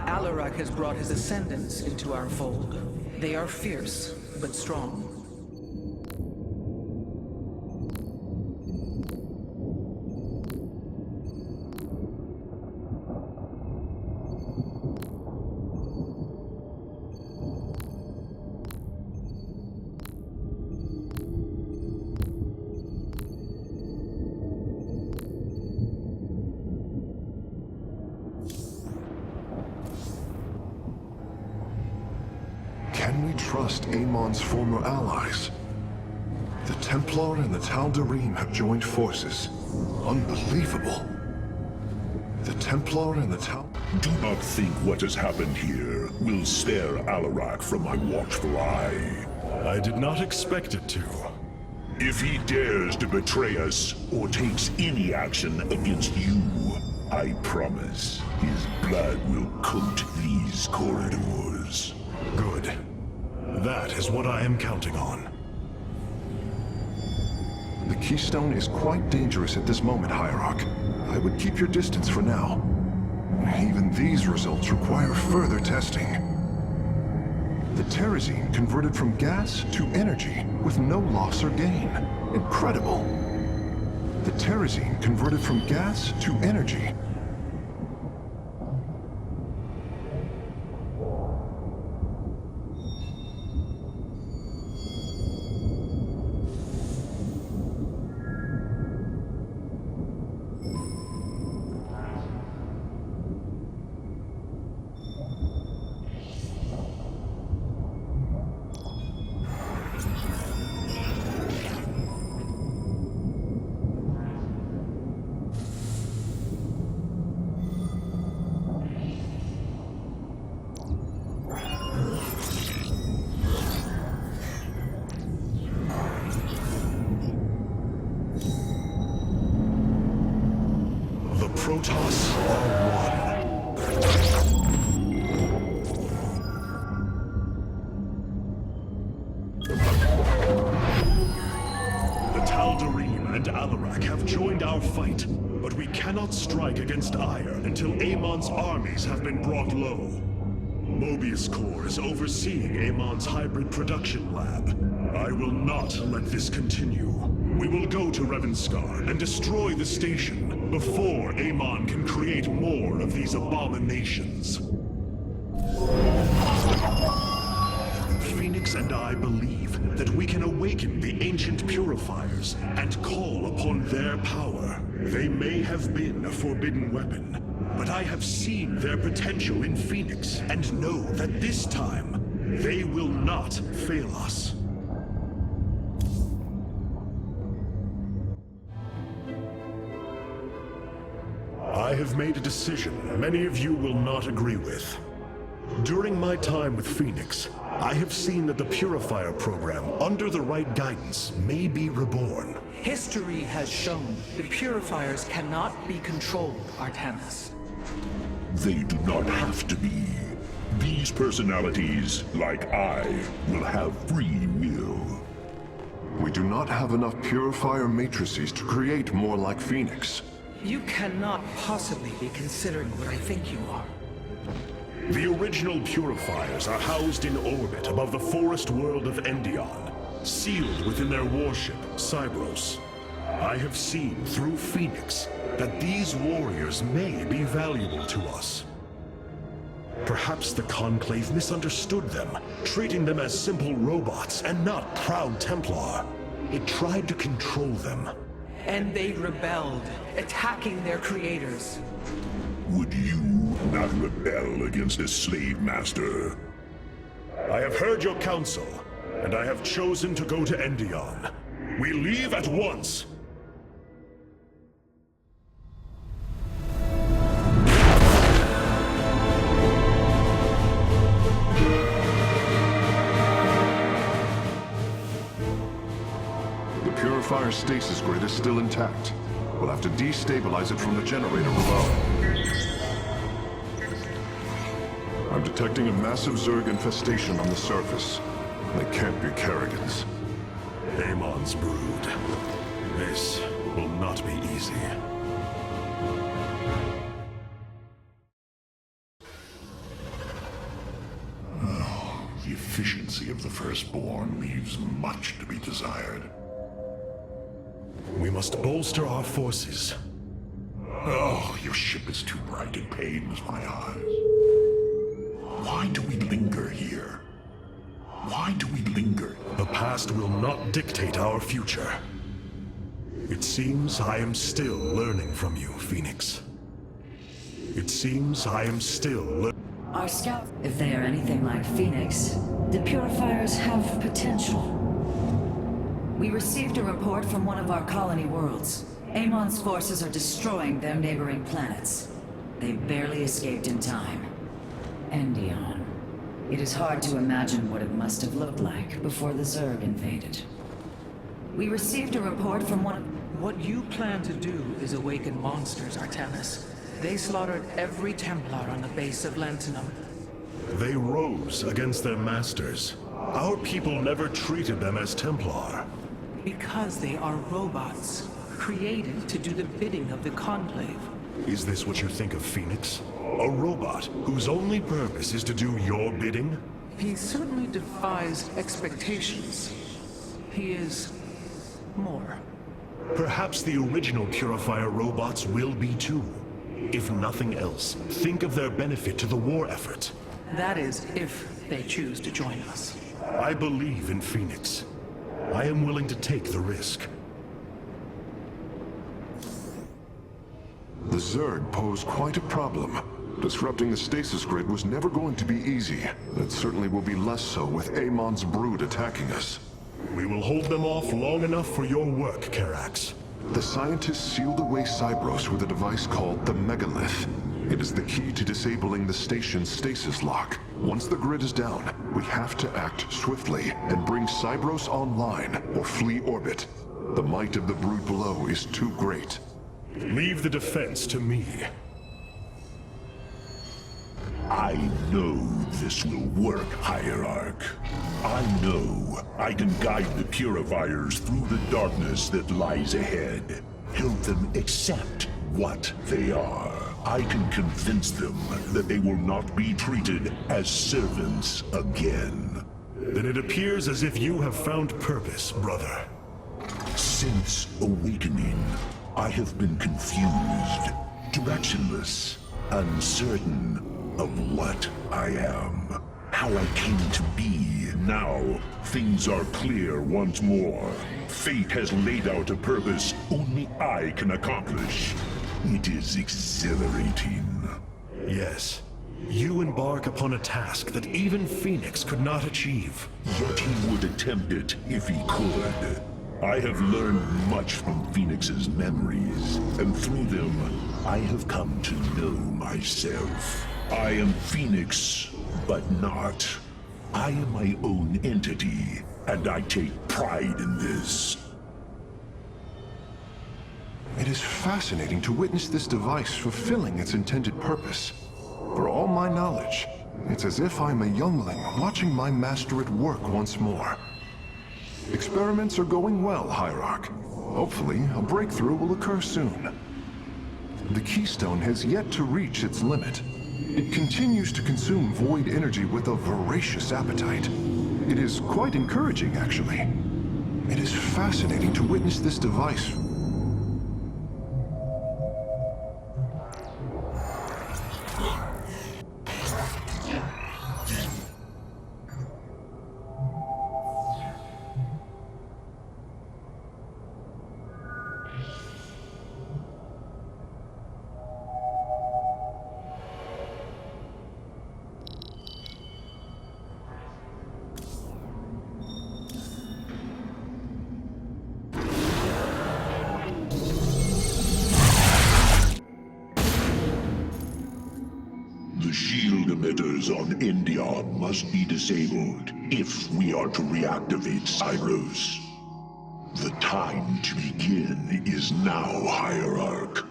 Alarak has brought his ascendants into our fold. They are fierce, but strong. Can we trust Amon's former allies? The Templar and the Tal'Darim have joined forces. Unbelievable. The Templar and the Do not think what has happened here will spare Alarak from my watchful eye. I did not expect it to. If he dares to betray us or takes any action against you, I promise his blood will coat these corridors. Good. That is what I am counting on. The Keystone is quite dangerous at this moment, Hierarch. I would keep your distance for now. Even these results require further testing. The Terrazine converted from gas to energy with no loss or gain. Incredible. The Terrazine converted from gas to energy. Toss or one. The Tal'Darim and Alarak have joined our fight, but we cannot strike against Ire until Amon's armies have been brought low. Mobius Corps is overseeing Amon's hybrid production lab. I will not let this continue. We will go to Revanskar and destroy the station before Amon can create more of these abominations. Phoenix and I believe that we can awaken the ancient purifiers and call upon their power. They may have been a forbidden weapon, but I have seen their potential in Phoenix and know that this time they will not fail us. I have made a decision many of you will not agree with. During my time with Phoenix, I have seen that the Purifier program, under the right guidance, may be reborn. History has shown the Purifiers cannot be controlled, Artanis. They do not have to be. These personalities, like I, will have free will. We do not have enough Purifier matrices to create more like Phoenix. You cannot possibly be considering what I think you are. The original Purifiers are housed in orbit above the forest world of Endion, sealed within their warship, Cybros. I have seen through Phoenix that these warriors may be valuable to us. Perhaps the Conclave misunderstood them, treating them as simple robots and not proud Templar. It tried to control them. And they rebelled, attacking their creators. Would you not rebel against a slave master? I have heard your counsel, and I have chosen to go to Endion. We leave at once! The Purifier stasis grid is still intact. We'll have to destabilize it from the generator below. I'm detecting a massive Zerg infestation on the surface. They can't be Kerrigans. Amon's brood. This will not be easy. The efficiency of the Firstborn leaves much to be desired. We must bolster our forces. Oh, your ship is too bright, it pains my eyes. Why do we linger here? Why do we linger? The past will not dictate our future. It seems I am still learning from you, Phoenix. It seems I am still learning. Our scout, if they are anything like Phoenix, the Purifiers have potential. We received a report from one of our colony worlds. Amon's forces are destroying their neighboring planets. They barely escaped in time. Endion. It is hard to imagine what it must have looked like before the Zerg invaded. We received a report from one of... What you plan to do is awaken monsters, Artanis. They slaughtered every Templar on the base of Lantinum. They rose against their masters. Our people never treated them as Templar. Because they are robots, created to do the bidding of the Conclave. Is this what you think of Phoenix? A robot whose only purpose is to do your bidding? He certainly defies expectations. He is... more. Perhaps the original Purifier robots will be too. If nothing else, think of their benefit to the war effort. That is, if they choose to join us. I believe in Phoenix. I am willing to take the risk. The Zerg pose quite a problem. Disrupting the stasis grid was never going to be easy. It certainly will be less so with Amon's brood attacking us. We will hold them off long enough for your work, Karax. The scientists sealed away Cybros with a device called the Megalith. It is the key to disabling the station's stasis lock. Once the grid is down, we have to act swiftly and bring Cybros online or flee orbit. The might of the brood below is too great. Leave the defense to me. I know this will work, Hierarch. I know I can guide the Purifiers through the darkness that lies ahead. Help them accept what they are. I can convince them that they will not be treated as servants again. Then it appears as if you have found purpose, brother. Since awakening, I have been confused, directionless, uncertain of what I am, how I came to be. Now, things are clear once more. Fate has laid out a purpose only I can accomplish. It is exhilarating. Yes. You embark upon a task that even Phoenix could not achieve. Yet he would attempt it if he could. I have learned much from Phoenix's memories, and through them, I have come to know myself. I am Phoenix, but not. I am my own entity, and I take pride in this. It is fascinating to witness this device fulfilling its intended purpose. For all my knowledge, it's as if I'm a youngling watching my master at work once more. Experiments are going well, Hierarch. Hopefully, a breakthrough will occur soon. The Keystone has yet to reach its limit. It continues to consume void energy with a voracious appetite. It is quite encouraging, actually. It is fascinating to witness this device. The shield emitters on Endion must be disabled if we are to reactivate Cyros. The time to begin is now, Hierarch.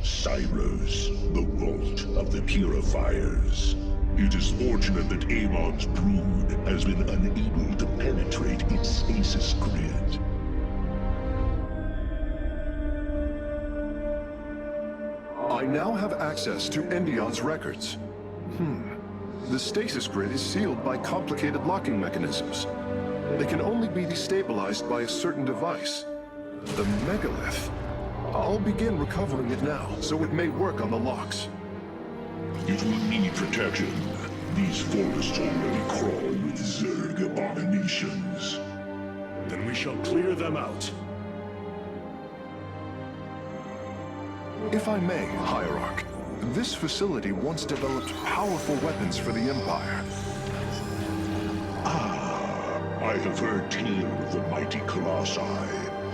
Cyros, the vault of the Purifiers. It is fortunate that Amon's brood has been unable to penetrate its stasis grid. I now have access to Endion's records. The stasis grid is sealed by complicated locking mechanisms. They can only be destabilized by a certain device. The megalith. I'll begin recovering it now, so it may work on the locks. It will need protection. These forests already crawl with Zerg abominations. Then we shall clear them out. If I may, Hierarch, this facility once developed powerful weapons for the Empire. I have heard tale of the mighty Colossi,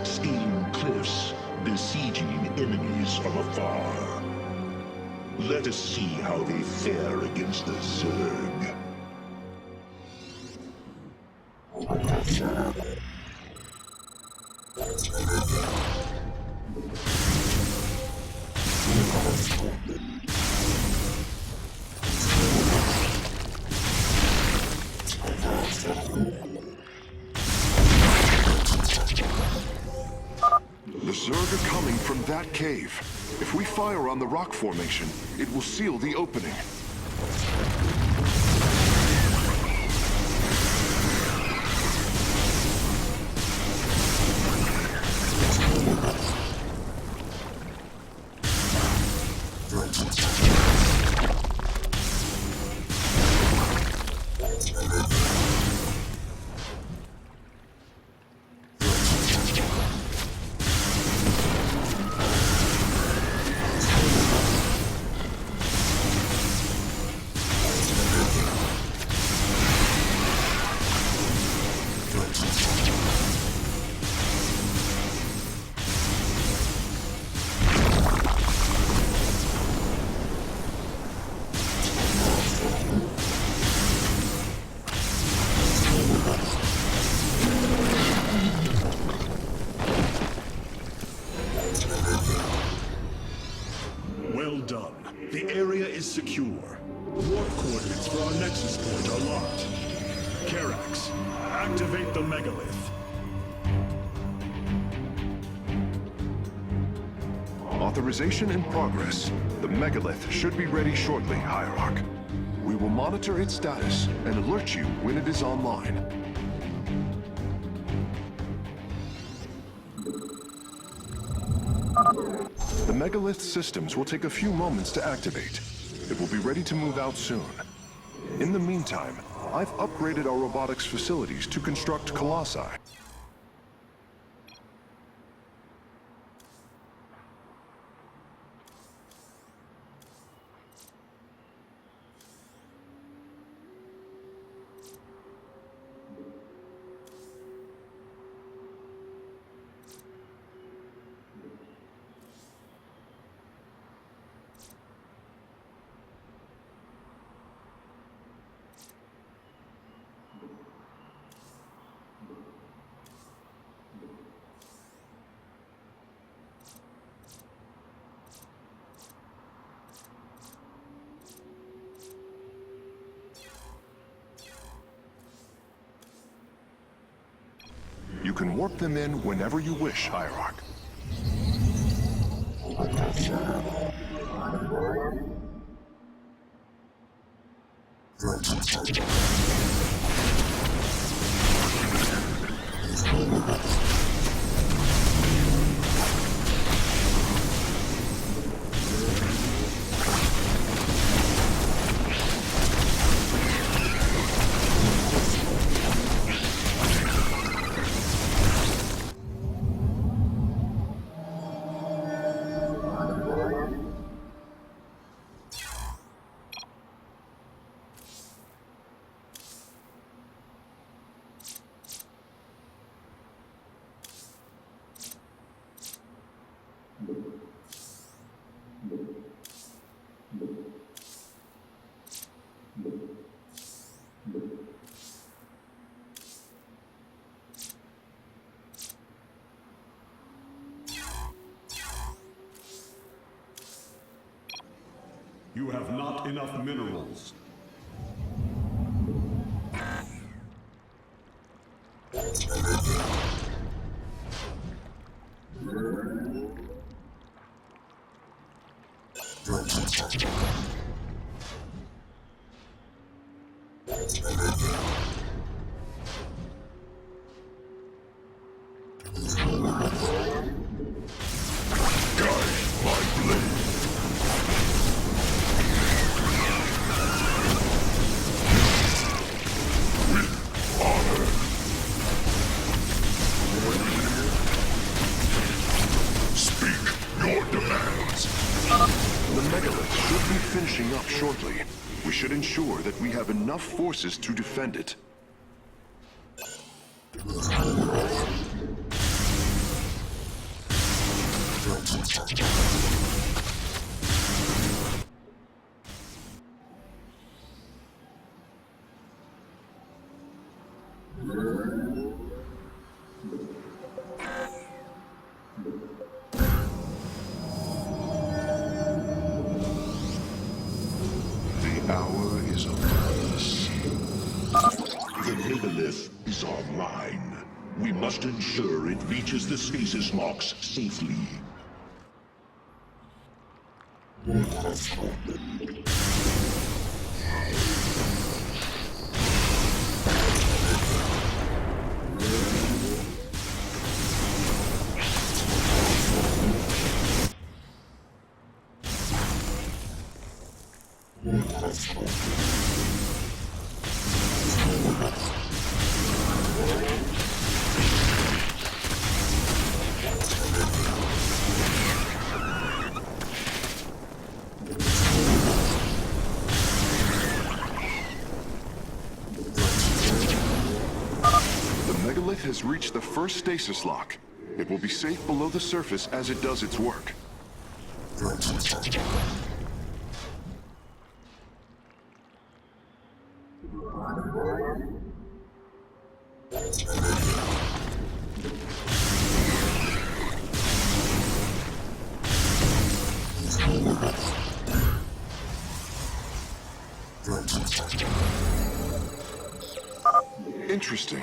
scaling cliffs, besieging enemies from afar. Let us see how they fare against the Zerg. Zerg are coming from that cave. If we fire on the rock formation, it will seal the opening. Well done. The area is secure. Warp coordinates for our nexus point are locked. Karax, activate the megalith. Authorization in progress. The megalith should be ready shortly, Hierarch. We will monitor its status and alert you when it is online. The megalith systems will take a few moments to activate. It will be ready to move out soon. In the meantime, I've upgraded our robotics facilities to construct colossi. You can warp them in whenever you wish, Hierarch. You have not enough minerals. Finishing up shortly. We should ensure that we have enough forces to defend it. The megalith is online. We must ensure it reaches the stasis locks safely. Has reached the first stasis lock. It will be safe below the surface as it does its work. Interesting.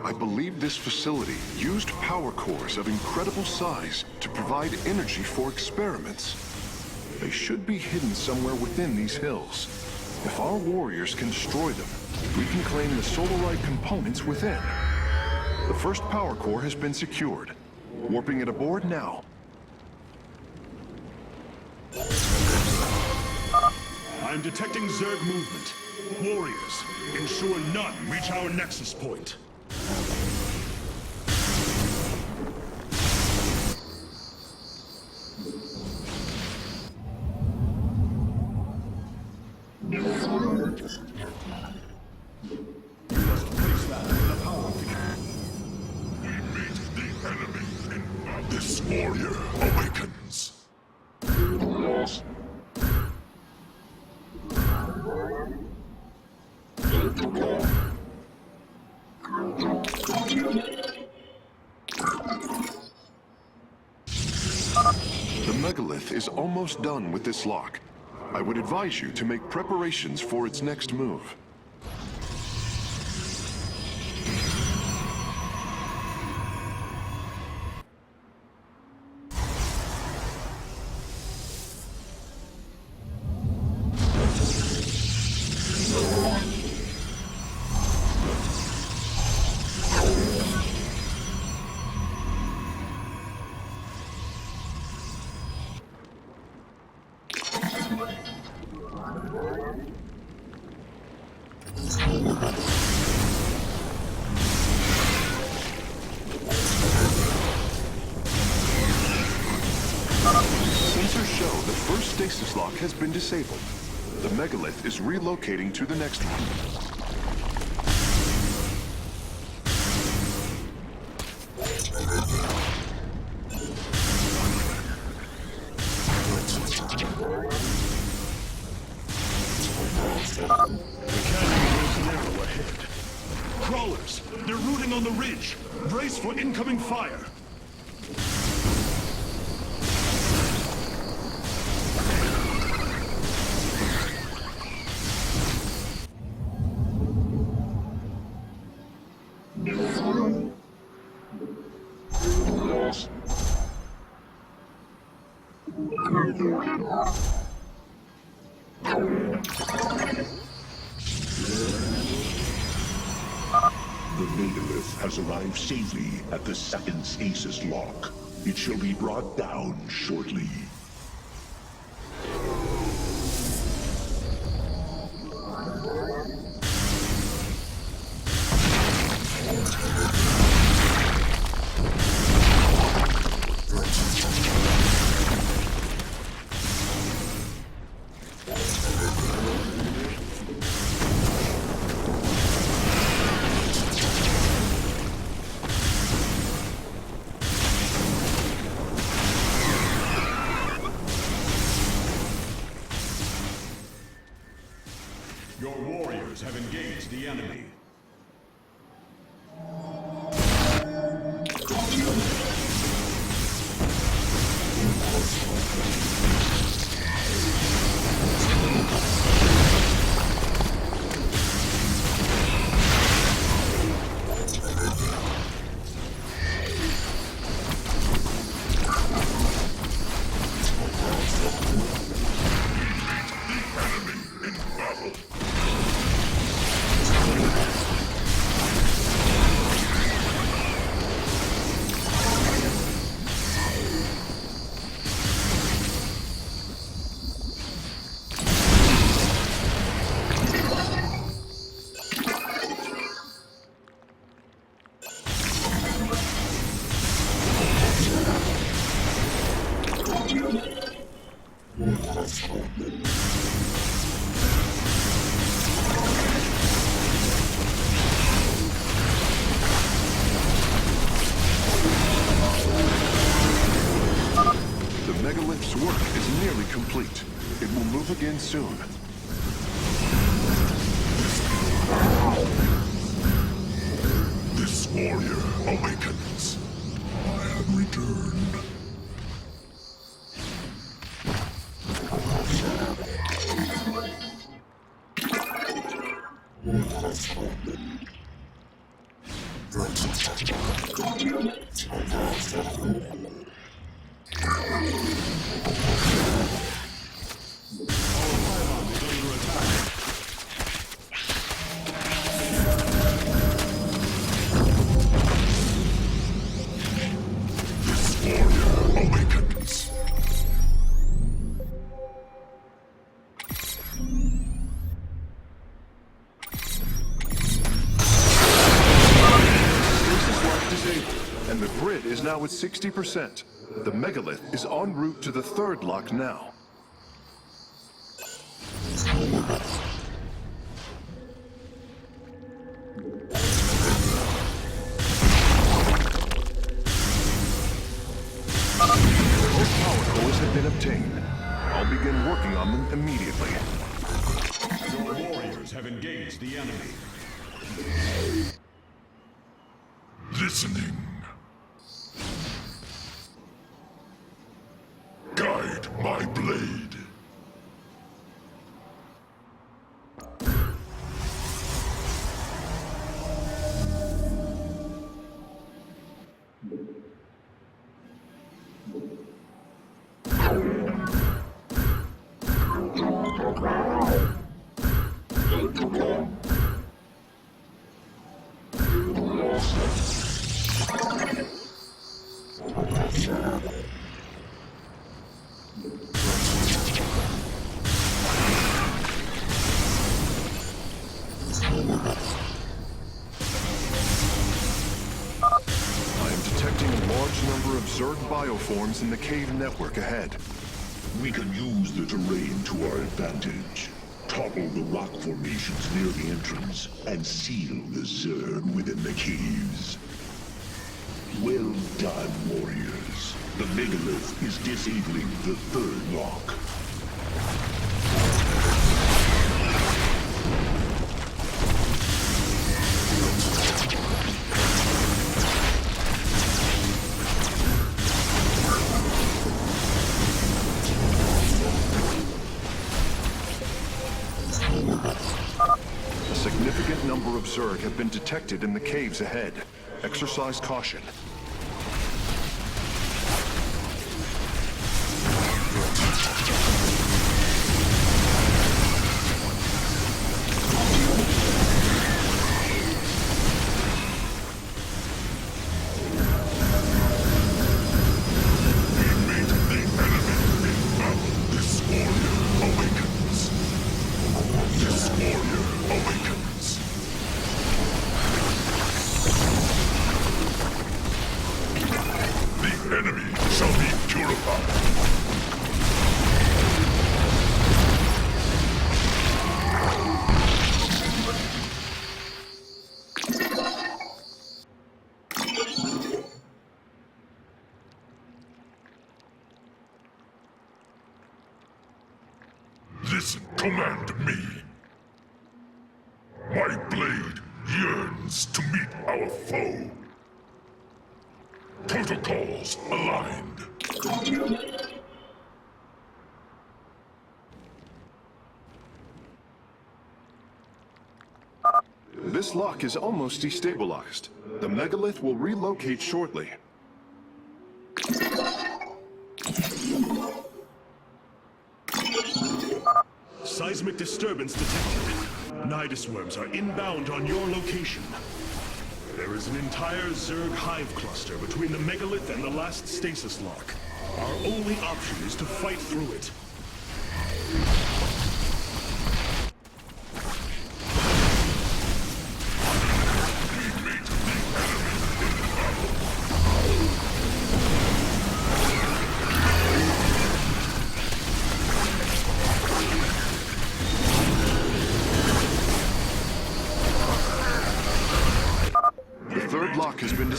I believe this facility used power cores of incredible size to provide energy for experiments. They should be hidden somewhere within these hills. If our warriors can destroy them, we can claim the solarite components within. The first power core has been secured. Warping it aboard now. I'm detecting Zerg movement. Warriors, ensure none reach our nexus point. This warrior awakens. The megalith is almost done with this lock. I would advise you to make preparations for its next move. Sensors show the first stasis lock has been disabled. The megalith is relocating to the next one. Crawlers! They're rooting on the ridge! Brace for incoming fire! The megalith has arrived safely at the second stasis lock. It shall be brought down shortly. Your warriors have engaged the enemy. The megalith's work is nearly complete. It will move again soon. This warrior awakens. I have returned. And the grid is now at 60%. The megalith is en route to the third lock now. Both power cores have been obtained. I'll begin working on them immediately. Your warriors have engaged the enemy. Listening. Guide my blade. Zerg bioforms in the cave network ahead. We can use the terrain to our advantage. Topple the rock formations near the entrance and seal the Zerg within the caves. Well done, warriors. The megalith is disabling the third lock. A significant number of Zerg have been detected in the caves ahead. Exercise caution. Listen, command me. My blade yearns to meet our foe. Protocols aligned. This lock is almost destabilized. The megalith will relocate shortly. Seismic disturbance detected. Nidus worms are inbound on your location. There is an entire Zerg hive cluster between the megalith and the last stasis lock. Our only option is to fight through it.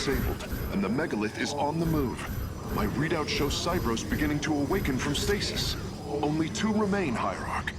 disabled, and the megalith is on the move. My readout shows Cybros beginning to awaken from stasis. Only 2 remain, Hierarch.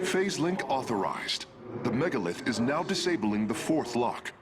Phase link authorized. The megalith is now disabling the 4th lock.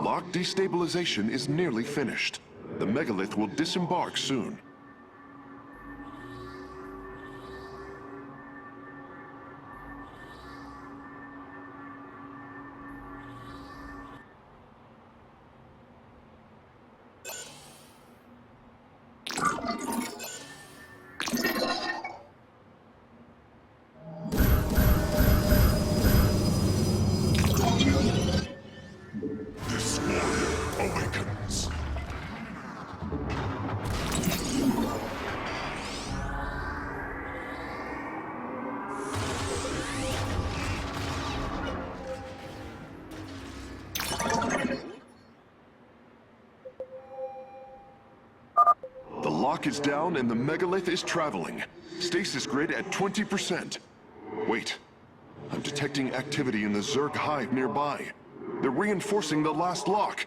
Lock destabilization is nearly finished. The megalith will disembark soon. This warrior awakens. The lock is down and the megalith is traveling. Stasis grid at 20%. Wait. I'm detecting activity in the Zerg hive nearby. They're reinforcing the last lock.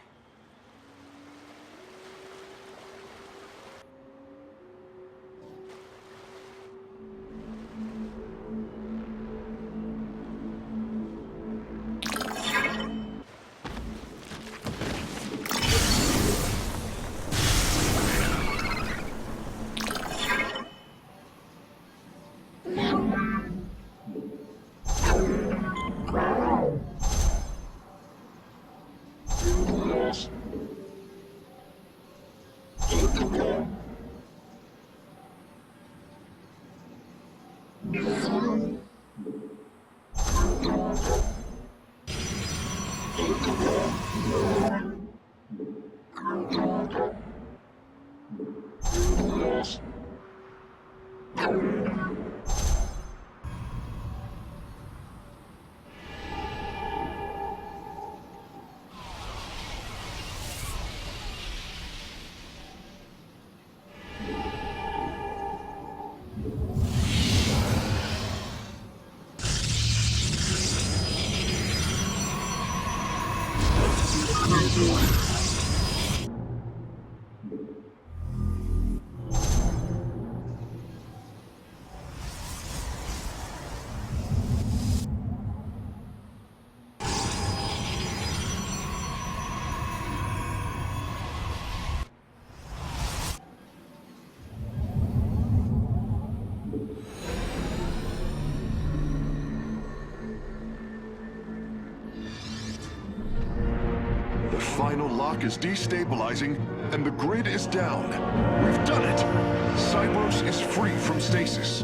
final lock is destabilizing, and the grid is down. We've done it! Cybros is free from stasis.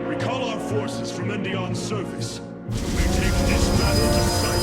Recall our forces from Endion's surface. We take this battle to Cybros.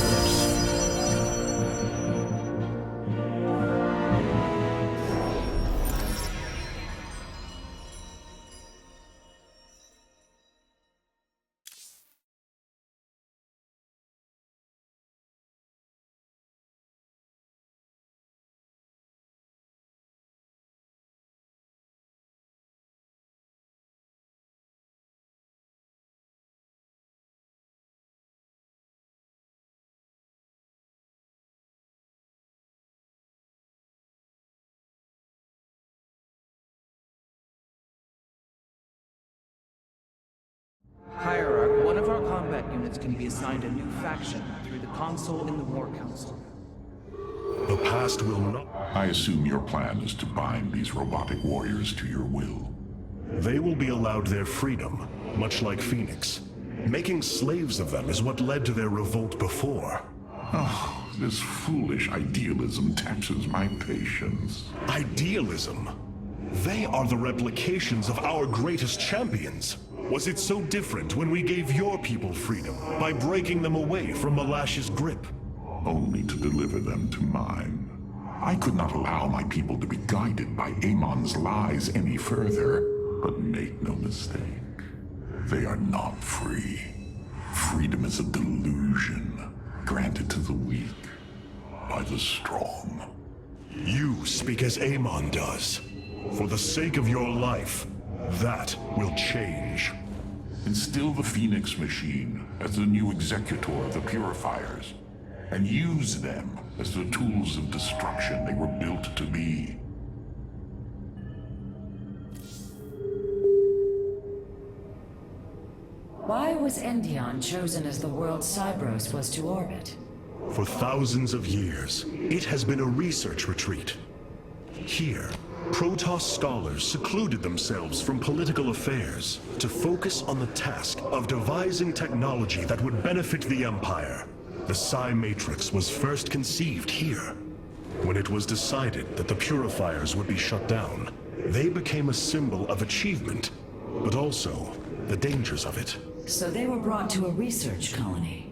Hierarch, one of our combat units can be assigned a new faction through the console in the War Council. The past will not... I assume your plan is to bind these robotic warriors to your will. They will be allowed their freedom, much like Phoenix. Making slaves of them is what led to their revolt before. Oh, this foolish idealism taxes my patience. Idealism? They are the replications of our greatest champions. Was it so different when we gave your people freedom by breaking them away from Malash's grip? Only to deliver them to mine. I could not allow my people to be guided by Amon's lies any further. But make no mistake, they are not free. Freedom is a delusion granted to the weak by the strong. You speak as Amon does. For the sake of your life, that will change. Instill the Phoenix machine as the new executor of the Purifiers, and use them as the tools of destruction they were built to be. Why was Endion chosen as the world Cybros was to orbit? For thousands of years, it has been a research retreat. Here, Protoss scholars secluded themselves from political affairs to focus on the task of devising technology that would benefit the Empire. The Psi Matrix was first conceived here. When it was decided that the Purifiers would be shut down, they became a symbol of achievement, but also the dangers of it. So they were brought to a research colony.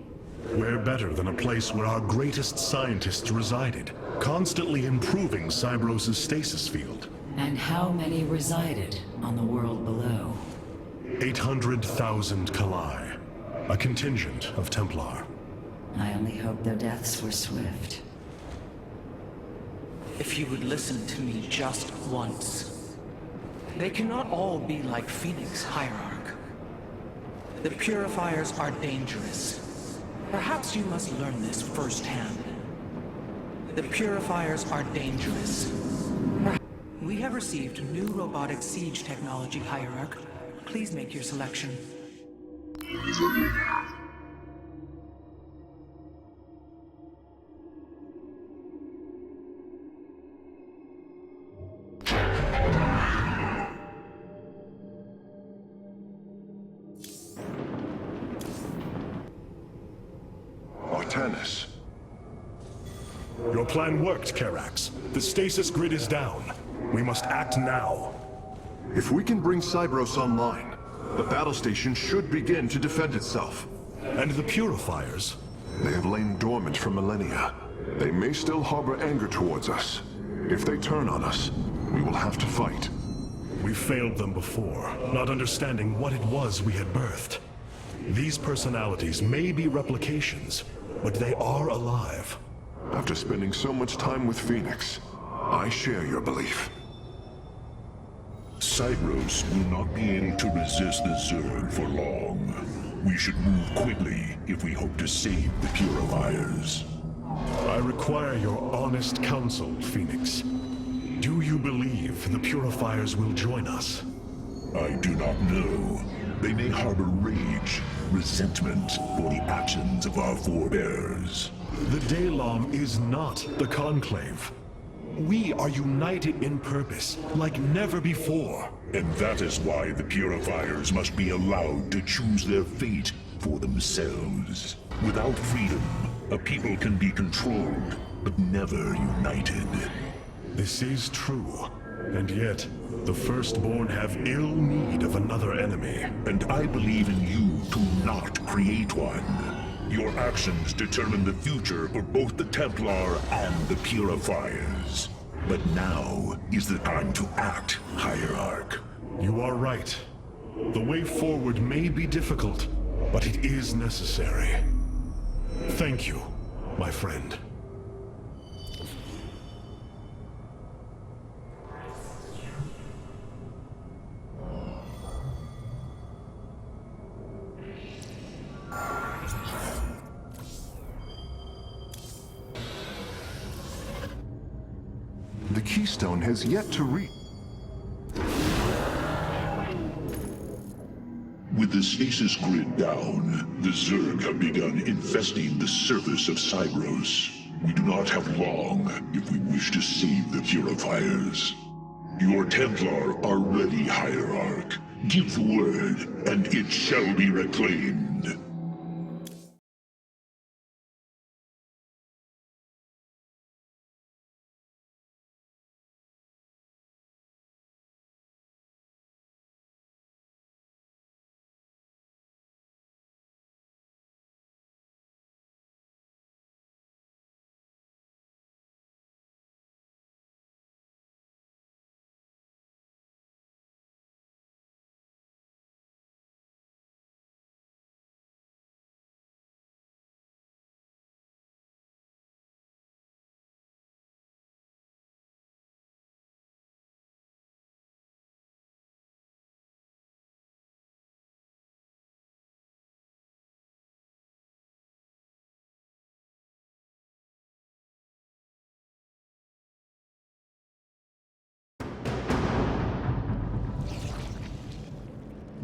Where better than a place where our greatest scientists resided, constantly improving Cybros' stasis field. And how many resided on the world below? 800,000 Kalai, a contingent of Templar. I only hope their deaths were swift. If you would listen to me just once. They cannot all be like Phoenix, Hierarch. The Purifiers are dangerous. Perhaps you must learn this firsthand. The Purifiers are dangerous. We have received new robotic siege technology, Hierarch. Please make your selection. Artanis. Your plan worked, Karax. The stasis grid is down. We must act now. If we can bring Cybros online, the battle station should begin to defend itself. And the Purifiers? They have lain dormant for millennia. They may still harbor anger towards us. If they turn on us, we will have to fight. We failed them before, not understanding what it was we had birthed. These personalities may be replications, but they are alive. After spending so much time with Phoenix, I share your belief. Cybros will not be able to resist the Zerg for long. We should move quickly if we hope to save the Purifiers. I require your honest counsel, Phoenix. Do you believe the Purifiers will join us? I do not know. They may harbor rage, resentment for the actions of our forebears. The Daylom is not the Conclave. We are united in purpose, like never before. And that is why the Purifiers must be allowed to choose their fate for themselves. Without freedom, A people can be controlled, but never united. This is true, and yet the Firstborn have ill need of another enemy. And I believe in you to not create one. Your actions determine the future for both the Templar and the Purifiers. But now is the time to act, Hierarch. You are right. The way forward may be difficult, but it is necessary. Thank you, my friend. The keystone has yet to reach. With the stasis grid down, the Zerg have begun infesting the surface of Cybros. We do not have long if we wish to save the Purifiers. Your Templar are ready, Hierarch. Give the word, and it shall be reclaimed.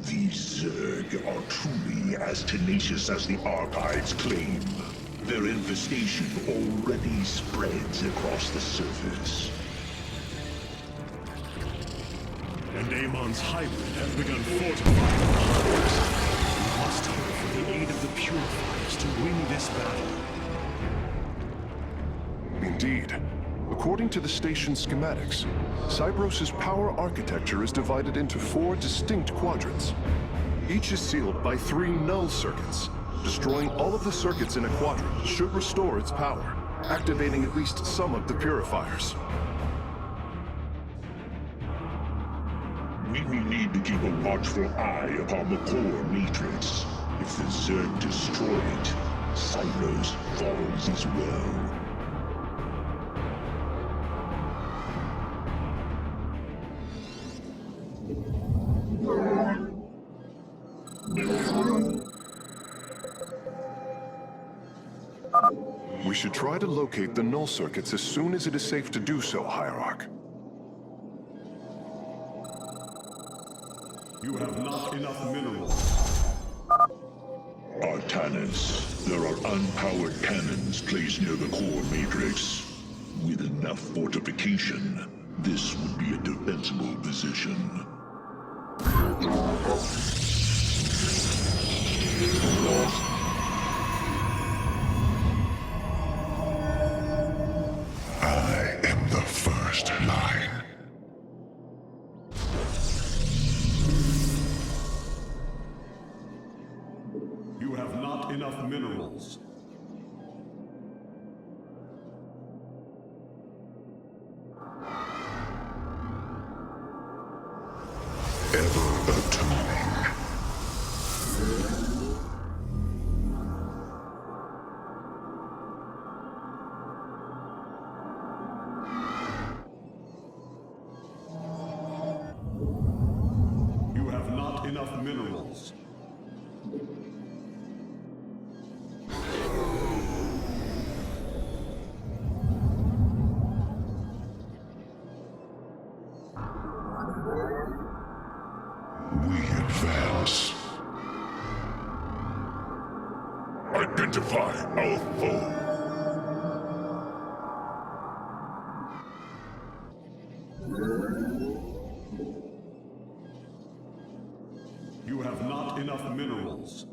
These Zerg are truly as tenacious as the archives claim. Their infestation already spreads across the surface. And Amon's hybrid has begun fortifying the hives. We must hope for the aid of the Purifiers to win this battle. Indeed. According to the station schematics, Cybros' power architecture is divided into 4 distinct quadrants. Each is sealed by 3 null circuits. Destroying all of the circuits in a quadrant should restore its power, activating at least some of the Purifiers. We will need to keep a watchful eye upon the core matrix. If the Zerg destroy it, Cybros falls as well. We should try to locate the null circuits as soon as it is safe to do so, Hierarch. You have not enough minerals. Artanis, there are unpowered cannons placed near the core matrix. With enough fortification, this would be a defensible position. I am the first line. You have not enough minerals. Ever atoning. You have not enough minerals. We advance. Identify our foe. You have not enough minerals.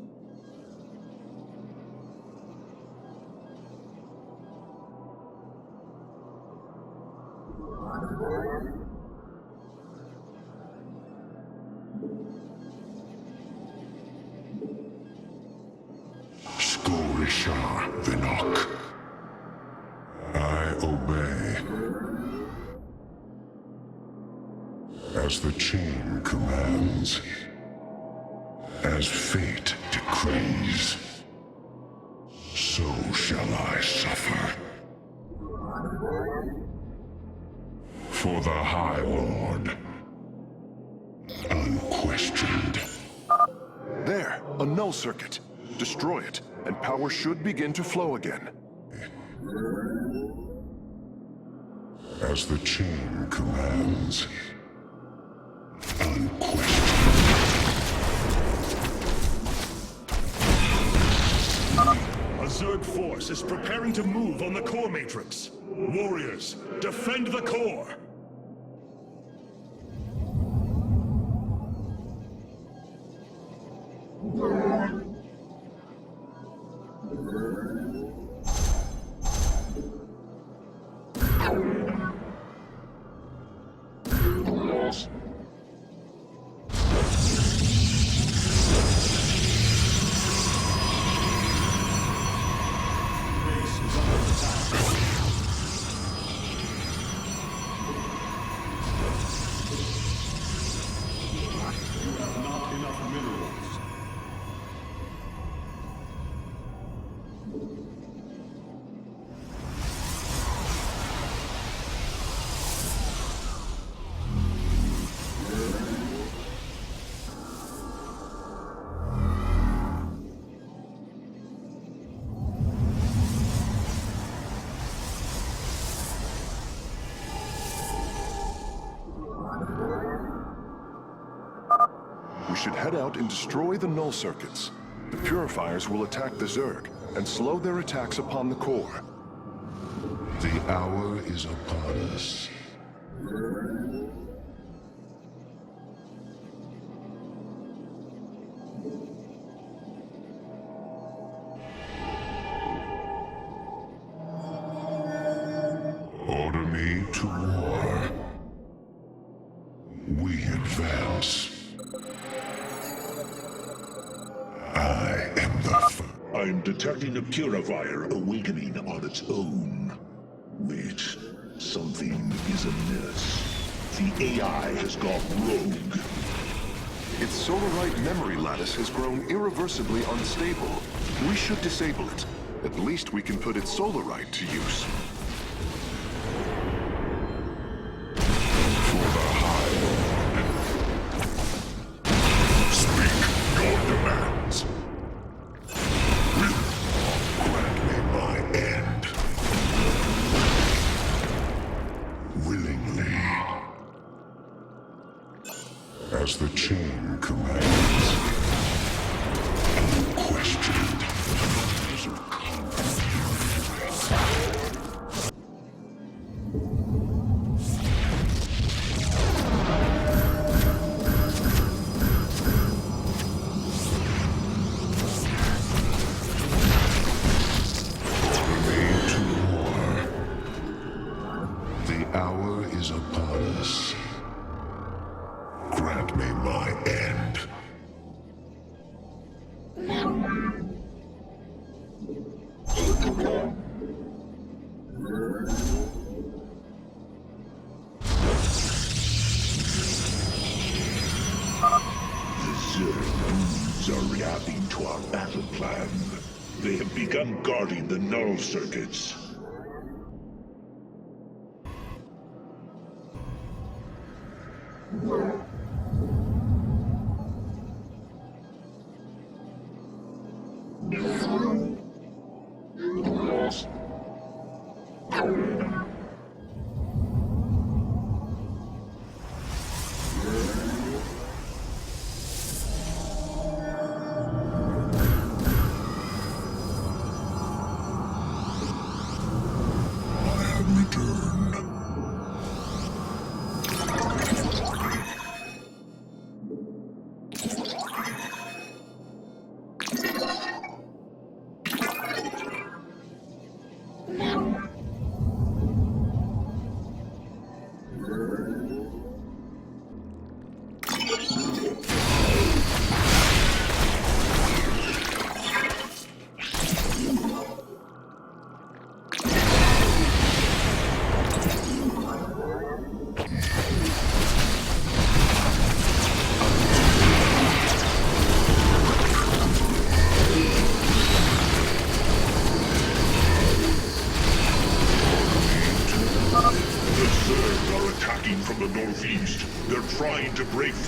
Rishar Vinok. I obey. As the chain commands, as fate decrees, so shall I suffer. For the High Lord, unquestioned. There, a null circuit. Destroy it, and power should begin to flow again. As the chain commands, unquestioned. A Zerg force is preparing to move on the core matrix. Warriors, defend the core! We should head out and destroy the null circuits. The purifiers will attack the Zerg and slow their attacks upon the core. The hour is upon us. Order me to war. We advance. I am the I'm detecting a purifier awakening on its own. Wait, something is amiss. The AI has gone rogue. Its Solarite memory lattice has grown irreversibly unstable. We should disable it. At least we can put its Solarite to use. For the High Lord. Speak your demands. Grant me my end. Willingly. As the chain commands. Unquestioned. Grant me my end. The Zerg are reacting to our battle plan. They have begun guarding the null circuits.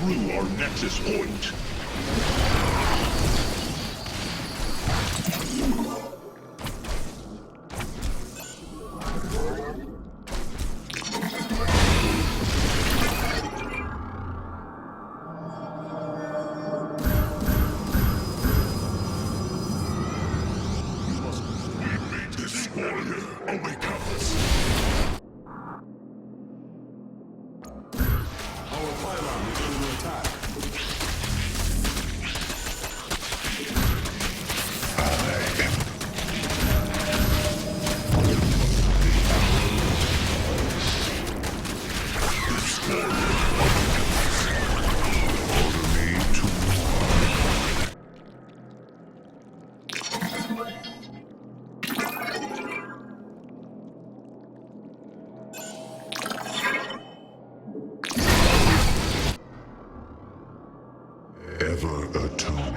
through our nexus point. Ever atoning.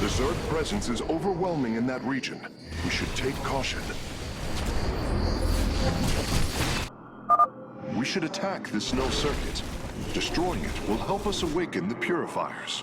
The Zerg presence is overwhelming in that region. We should take caution. We should attack this null circuit. Destroying it will help us awaken the purifiers.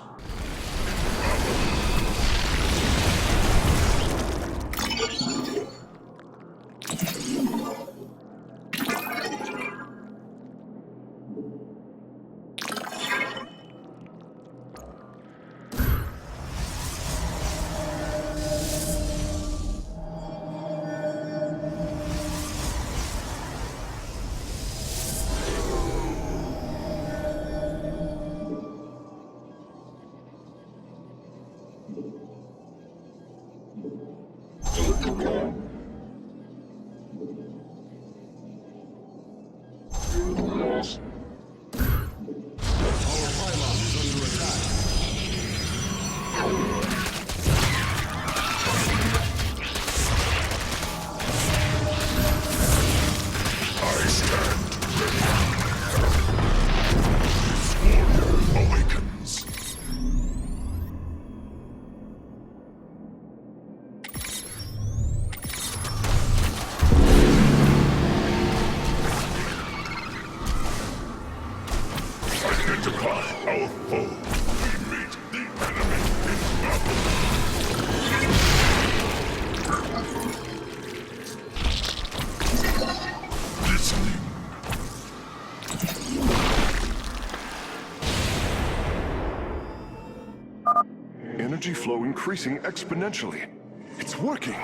Energy flow increasing exponentially. It's working.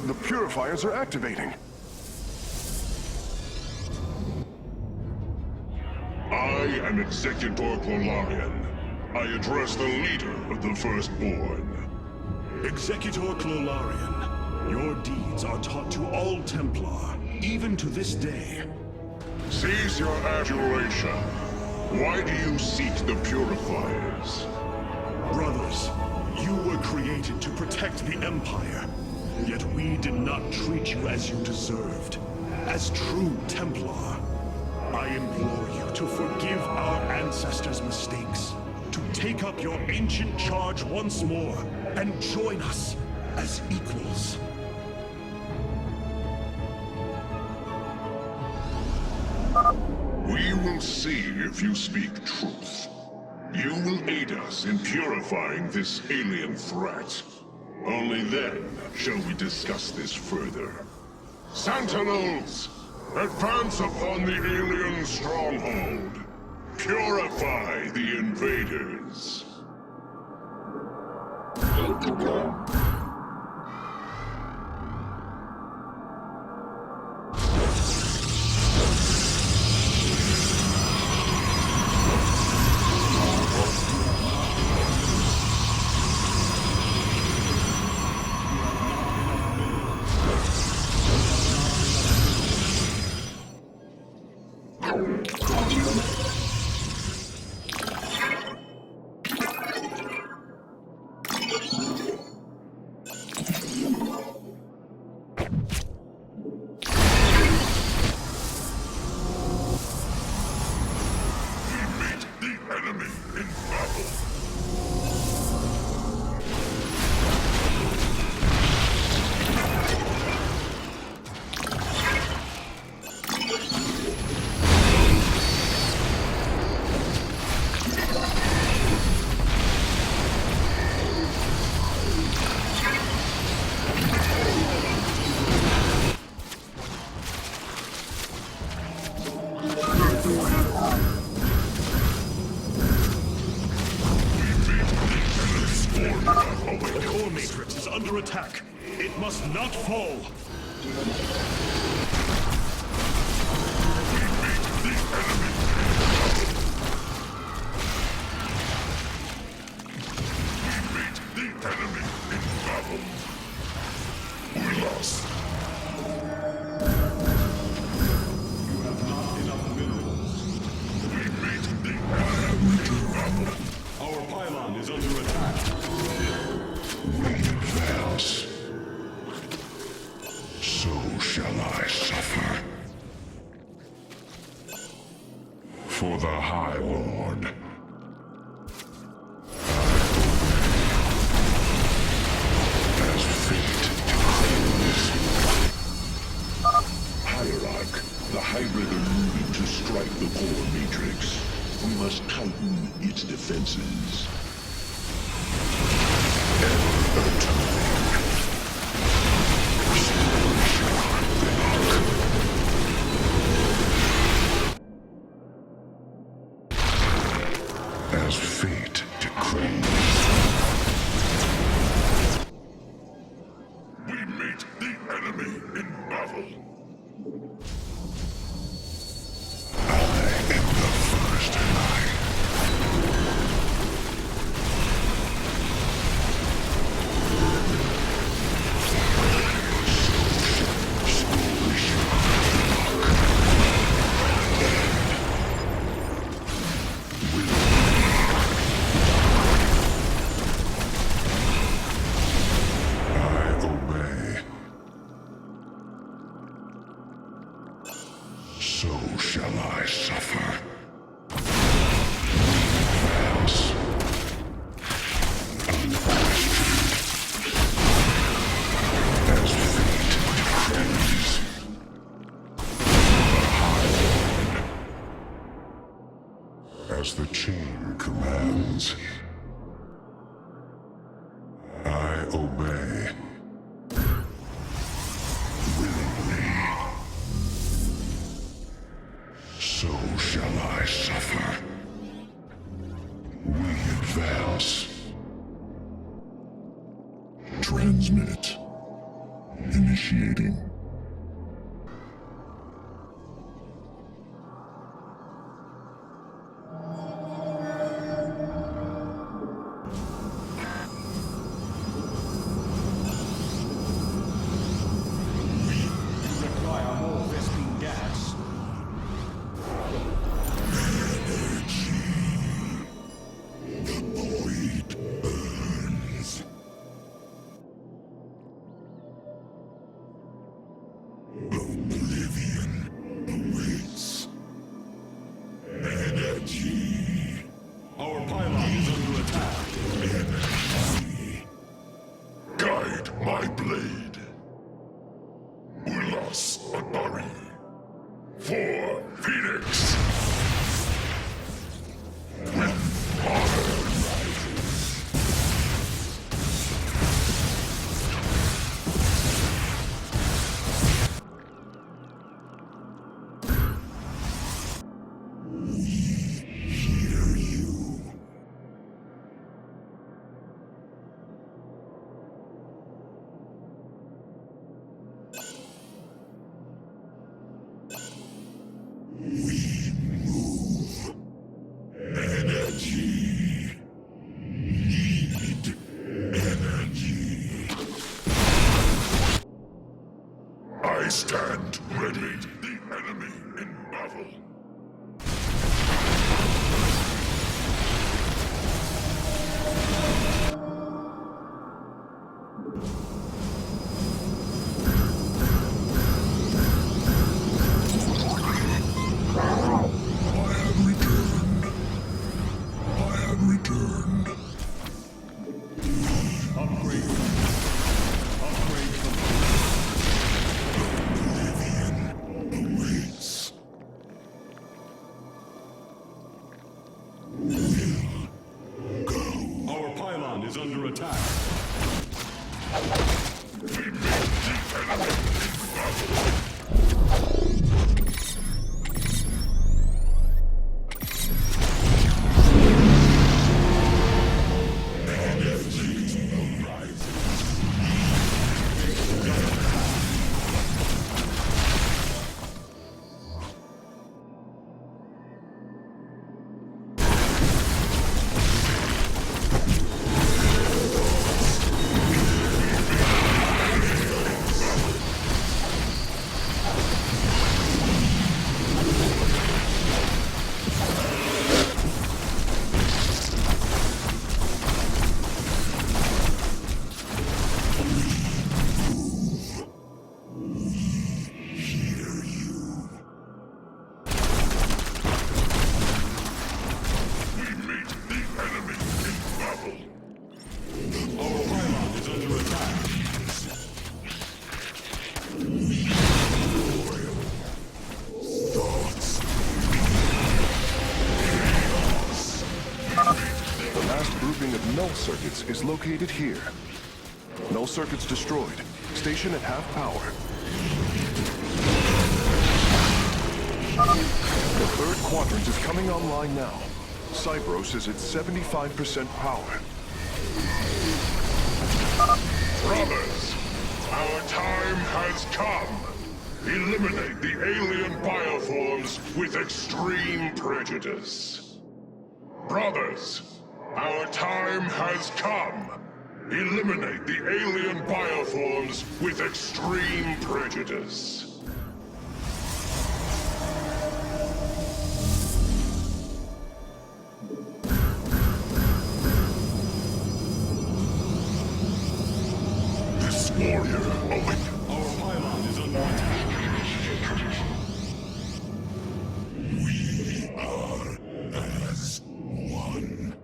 The purifiers are activating. I am Executor Clolarian. I address the leader of the Firstborn. Executor Clolarian, your deeds are taught to all Templar, even to this day. Cease your adulation. Why do you seek the Purifiers? Brothers, you were created to protect the Empire, yet we did not treat you as you deserved. As true Templar, I implore you to forgive our ancestors' mistakes, to take up your ancient charge once more, and join us as equals. We will see if you speak truth. You will aid us in purifying this alien threat. Only then shall we discuss this further. Sentinels, advance upon the alien stronghold. Purify the invaders. Attack. It must not fall. We meet the enemy. We meet the enemy in battle. We lost. You have not enough minerals. We meet the enemy in battle. Our pylon is under attack. We advance. So shall I suffer. For the High Lord. As fate decrees. Hierarch, the hybrid are moving to strike the core matrix. We must tighten its defenses. As fate decrees. We meet the enemy in battle. I am the first line. So shall I suffer. Advance. Unquestioned. As fate decrees. The High Lord. As the chain commands. I obey. So shall I suffer. We advance. Transmit. Initiating. Our pylon is under attack. Guide my blade. Ulas Atari. For Phoenix. I stand ready. The enemy in battle. Our pylon is under attack. Null circuits is located here. Null circuits destroyed. Station at half power. The third quadrant is coming online now. Cybros is at 75% power. Brothers, our time has come. Eliminate the alien bioforms with extreme prejudice. Brothers, our time has come. Eliminate the alien bioforms with extreme prejudice. This warrior awake. Our pylon is under attack. We are as one.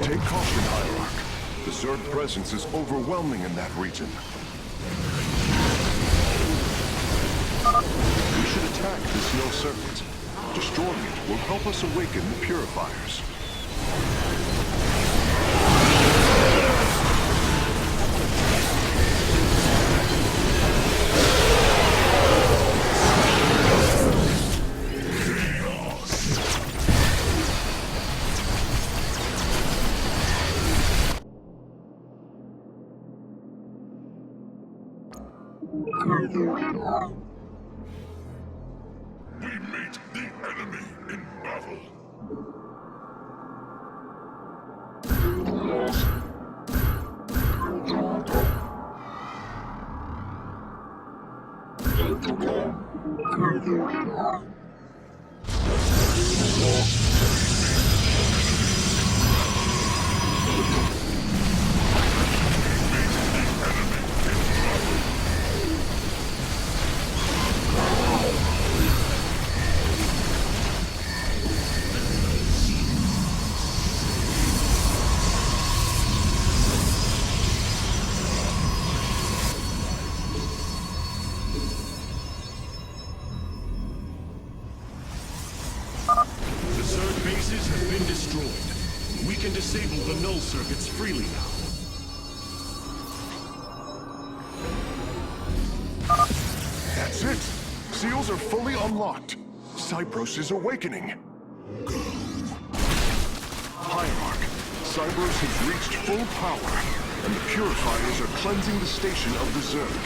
Take caution, Hierarch. The Zerg presence is overwhelming in that region. We should attack this null circuit. Destroying it will help us awaken the Purifiers. We meet the enemy in battle. The We can disable the null circuits freely now. That's it! Seals are fully unlocked. Cybros is awakening. Hierarch, Cybros has reached full power, and the Purifiers are cleansing the station of the Zerg.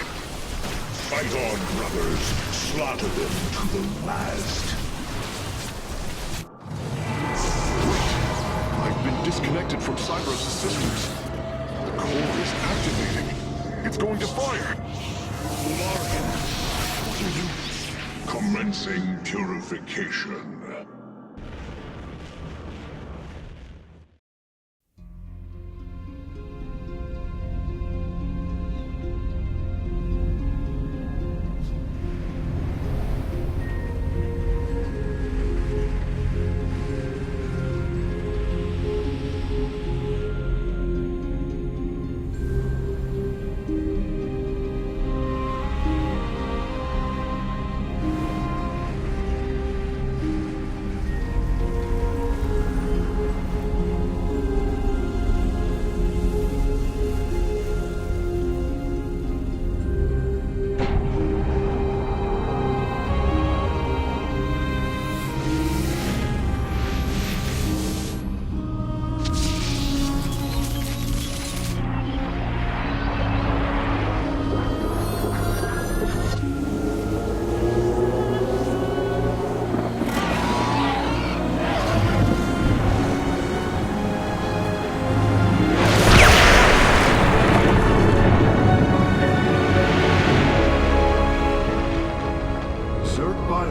Fight on, brothers. Slaughter them to the last. I've been disconnected from Cybros' systems. The core is activating. It's going to fire. Commencing purification.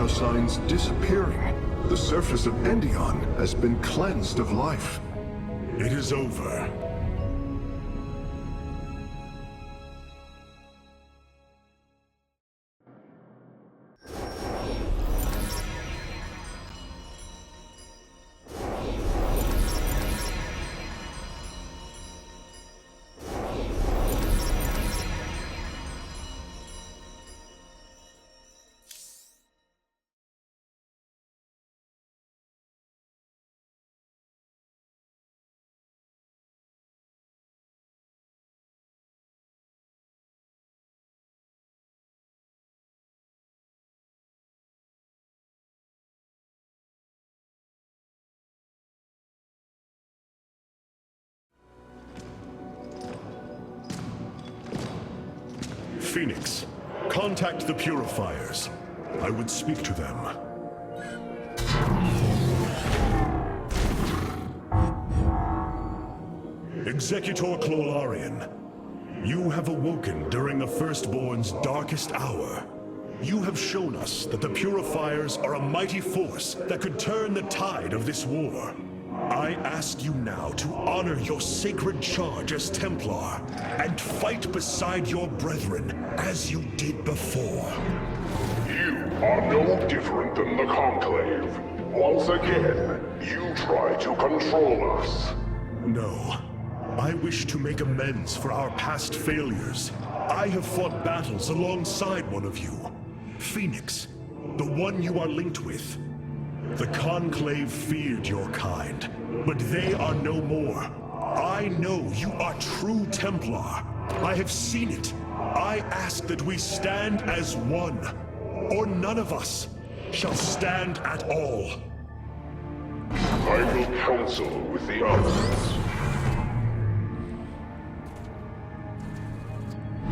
Signs disappearing. The surface of Endion has been cleansed of life. It is over. Phoenix, contact the Purifiers. I would speak to them. Executor Clolarian, you have awoken during the Firstborn's darkest hour. You have shown us that the Purifiers are a mighty force that could turn the tide of this war. I ask you now to honor your sacred charge as Templar, and fight beside your brethren as you did before. You are no different than the Conclave. Once again, you try to control us. No. I wish to make amends for our past failures. I have fought battles alongside one of you. Phoenix, the one you are linked with. The Conclave feared your kind, but they are no more. I know you are true Templar. I have seen it. I ask that we stand as one, or none of us shall stand at all. I will counsel with the others.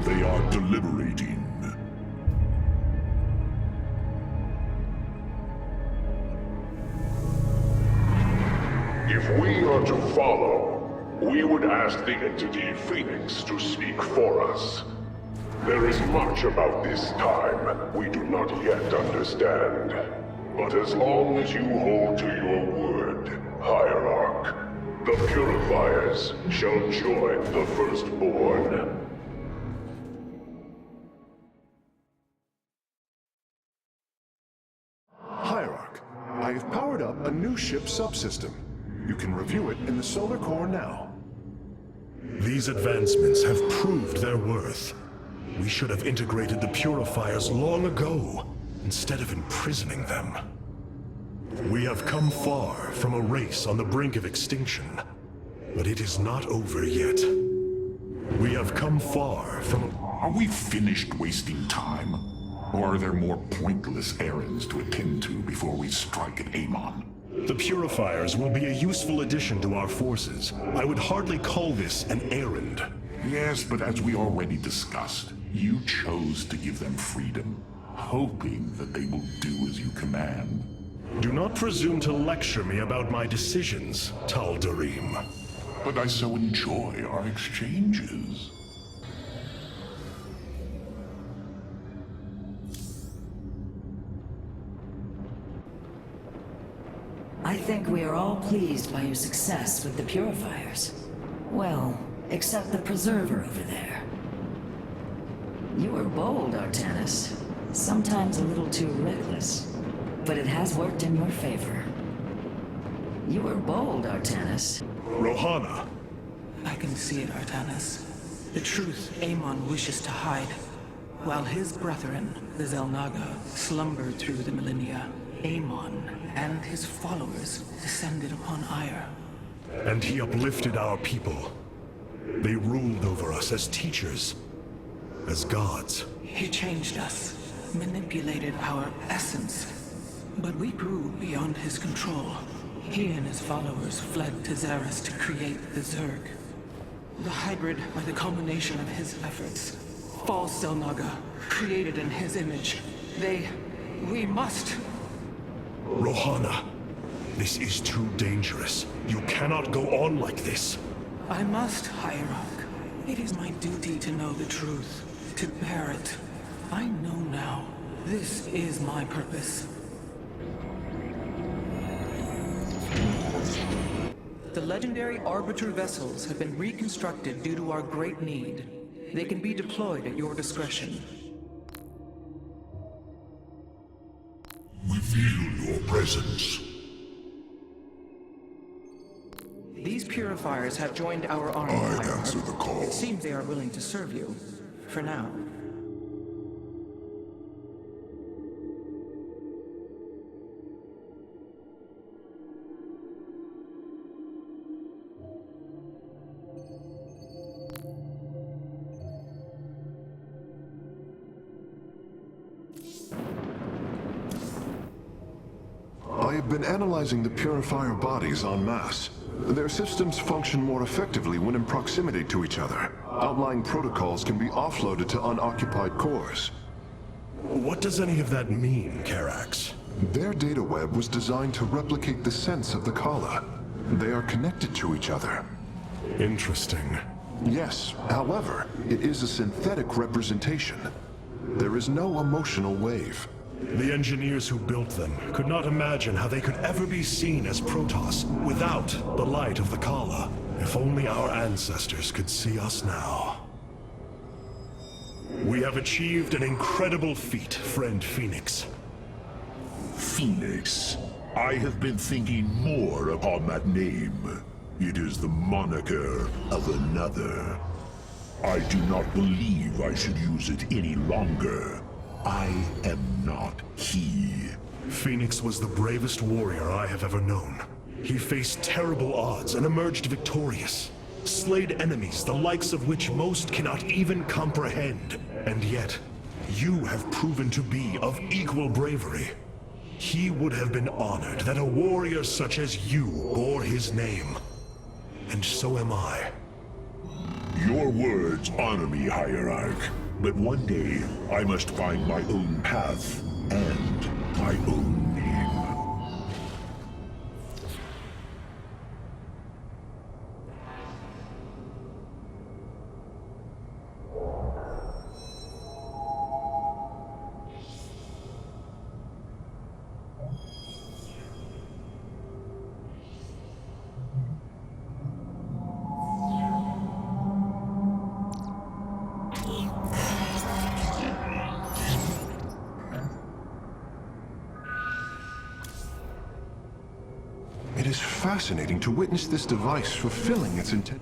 They are deliberating. If we are to follow, we would ask the entity Phoenix to speak for us. There is much about this time we do not yet understand. But as long as you hold to your word, Hierarch, the Purifiers shall join the Firstborn. Hierarch, I have powered up a new ship subsystem. You can review it in the solar core now. These advancements have proved their worth. We should have integrated the Purifiers long ago, instead of imprisoning them. We have come far from a race on the brink of extinction. But it is not over yet. We have come far from... Are we finished wasting time? Or are there more pointless errands to attend to before we strike at Amon? The Purifiers will be a useful addition to our forces. I would hardly call this an errand. Yes, but as we already discussed, you chose to give them freedom, hoping that they will do as you command. Do not presume to lecture me about my decisions, Tal'Darim. But I so enjoy our exchanges. I think we are all pleased by your success with the Purifiers. Well, except the Preserver over there. You were bold, Artanis. Sometimes a little too reckless. But it has worked in your favor. You were bold, Artanis. Rohana! I can see it, Artanis. The truth Amon wishes to hide. While his brethren, the Xel'Naga, slumbered through the millennia, Amon and his followers descended upon Ire. And he uplifted our people. They ruled over us as teachers, as gods. He changed us, manipulated our essence. But we grew beyond his control. He and his followers fled to Xeris to create the Zerg. The hybrid are the culmination of his efforts. False Xel'Naga, created in his image. We must... Rohana, this is too dangerous. You cannot go on like this. I must, Hierarch. It is my duty to know the truth, to bear it. I know now. This is my purpose. The legendary Arbiter vessels have been reconstructed due to our great need. They can be deployed at your discretion. We feel your presence. These purifiers have joined our army, I Hierarch. answer the call. It seems they are willing to serve you. For now. I have been analyzing the Purifier bodies en masse. Their systems function more effectively when in proximity to each other. Outlying protocols can be offloaded to unoccupied cores. What does any of that mean, Karax? Their data web was designed to replicate the sense of the Kala. They are connected to each other. Interesting. Yes, however, it is a synthetic representation. There is no emotional wave. The engineers who built them could not imagine how they could ever be seen as Protoss without the light of the Kala. If only our ancestors could see us now. We have achieved an incredible feat, friend Phoenix. Phoenix. I have been thinking more upon that name. It is the moniker of another. I do not believe I should use it any longer. I am not he. Phoenix was the bravest warrior I have ever known. He faced terrible odds and emerged victorious. Slayed enemies the likes of which most cannot even comprehend. And yet, you have proven to be of equal bravery. He would have been honored that a warrior such as you bore his name. And so am I. Your words honor me, Hierarch. But one day, I must find my own path and my own name. It is fascinating to witness this device fulfilling its intent.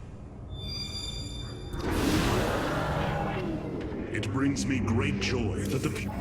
It brings me great joy that the people...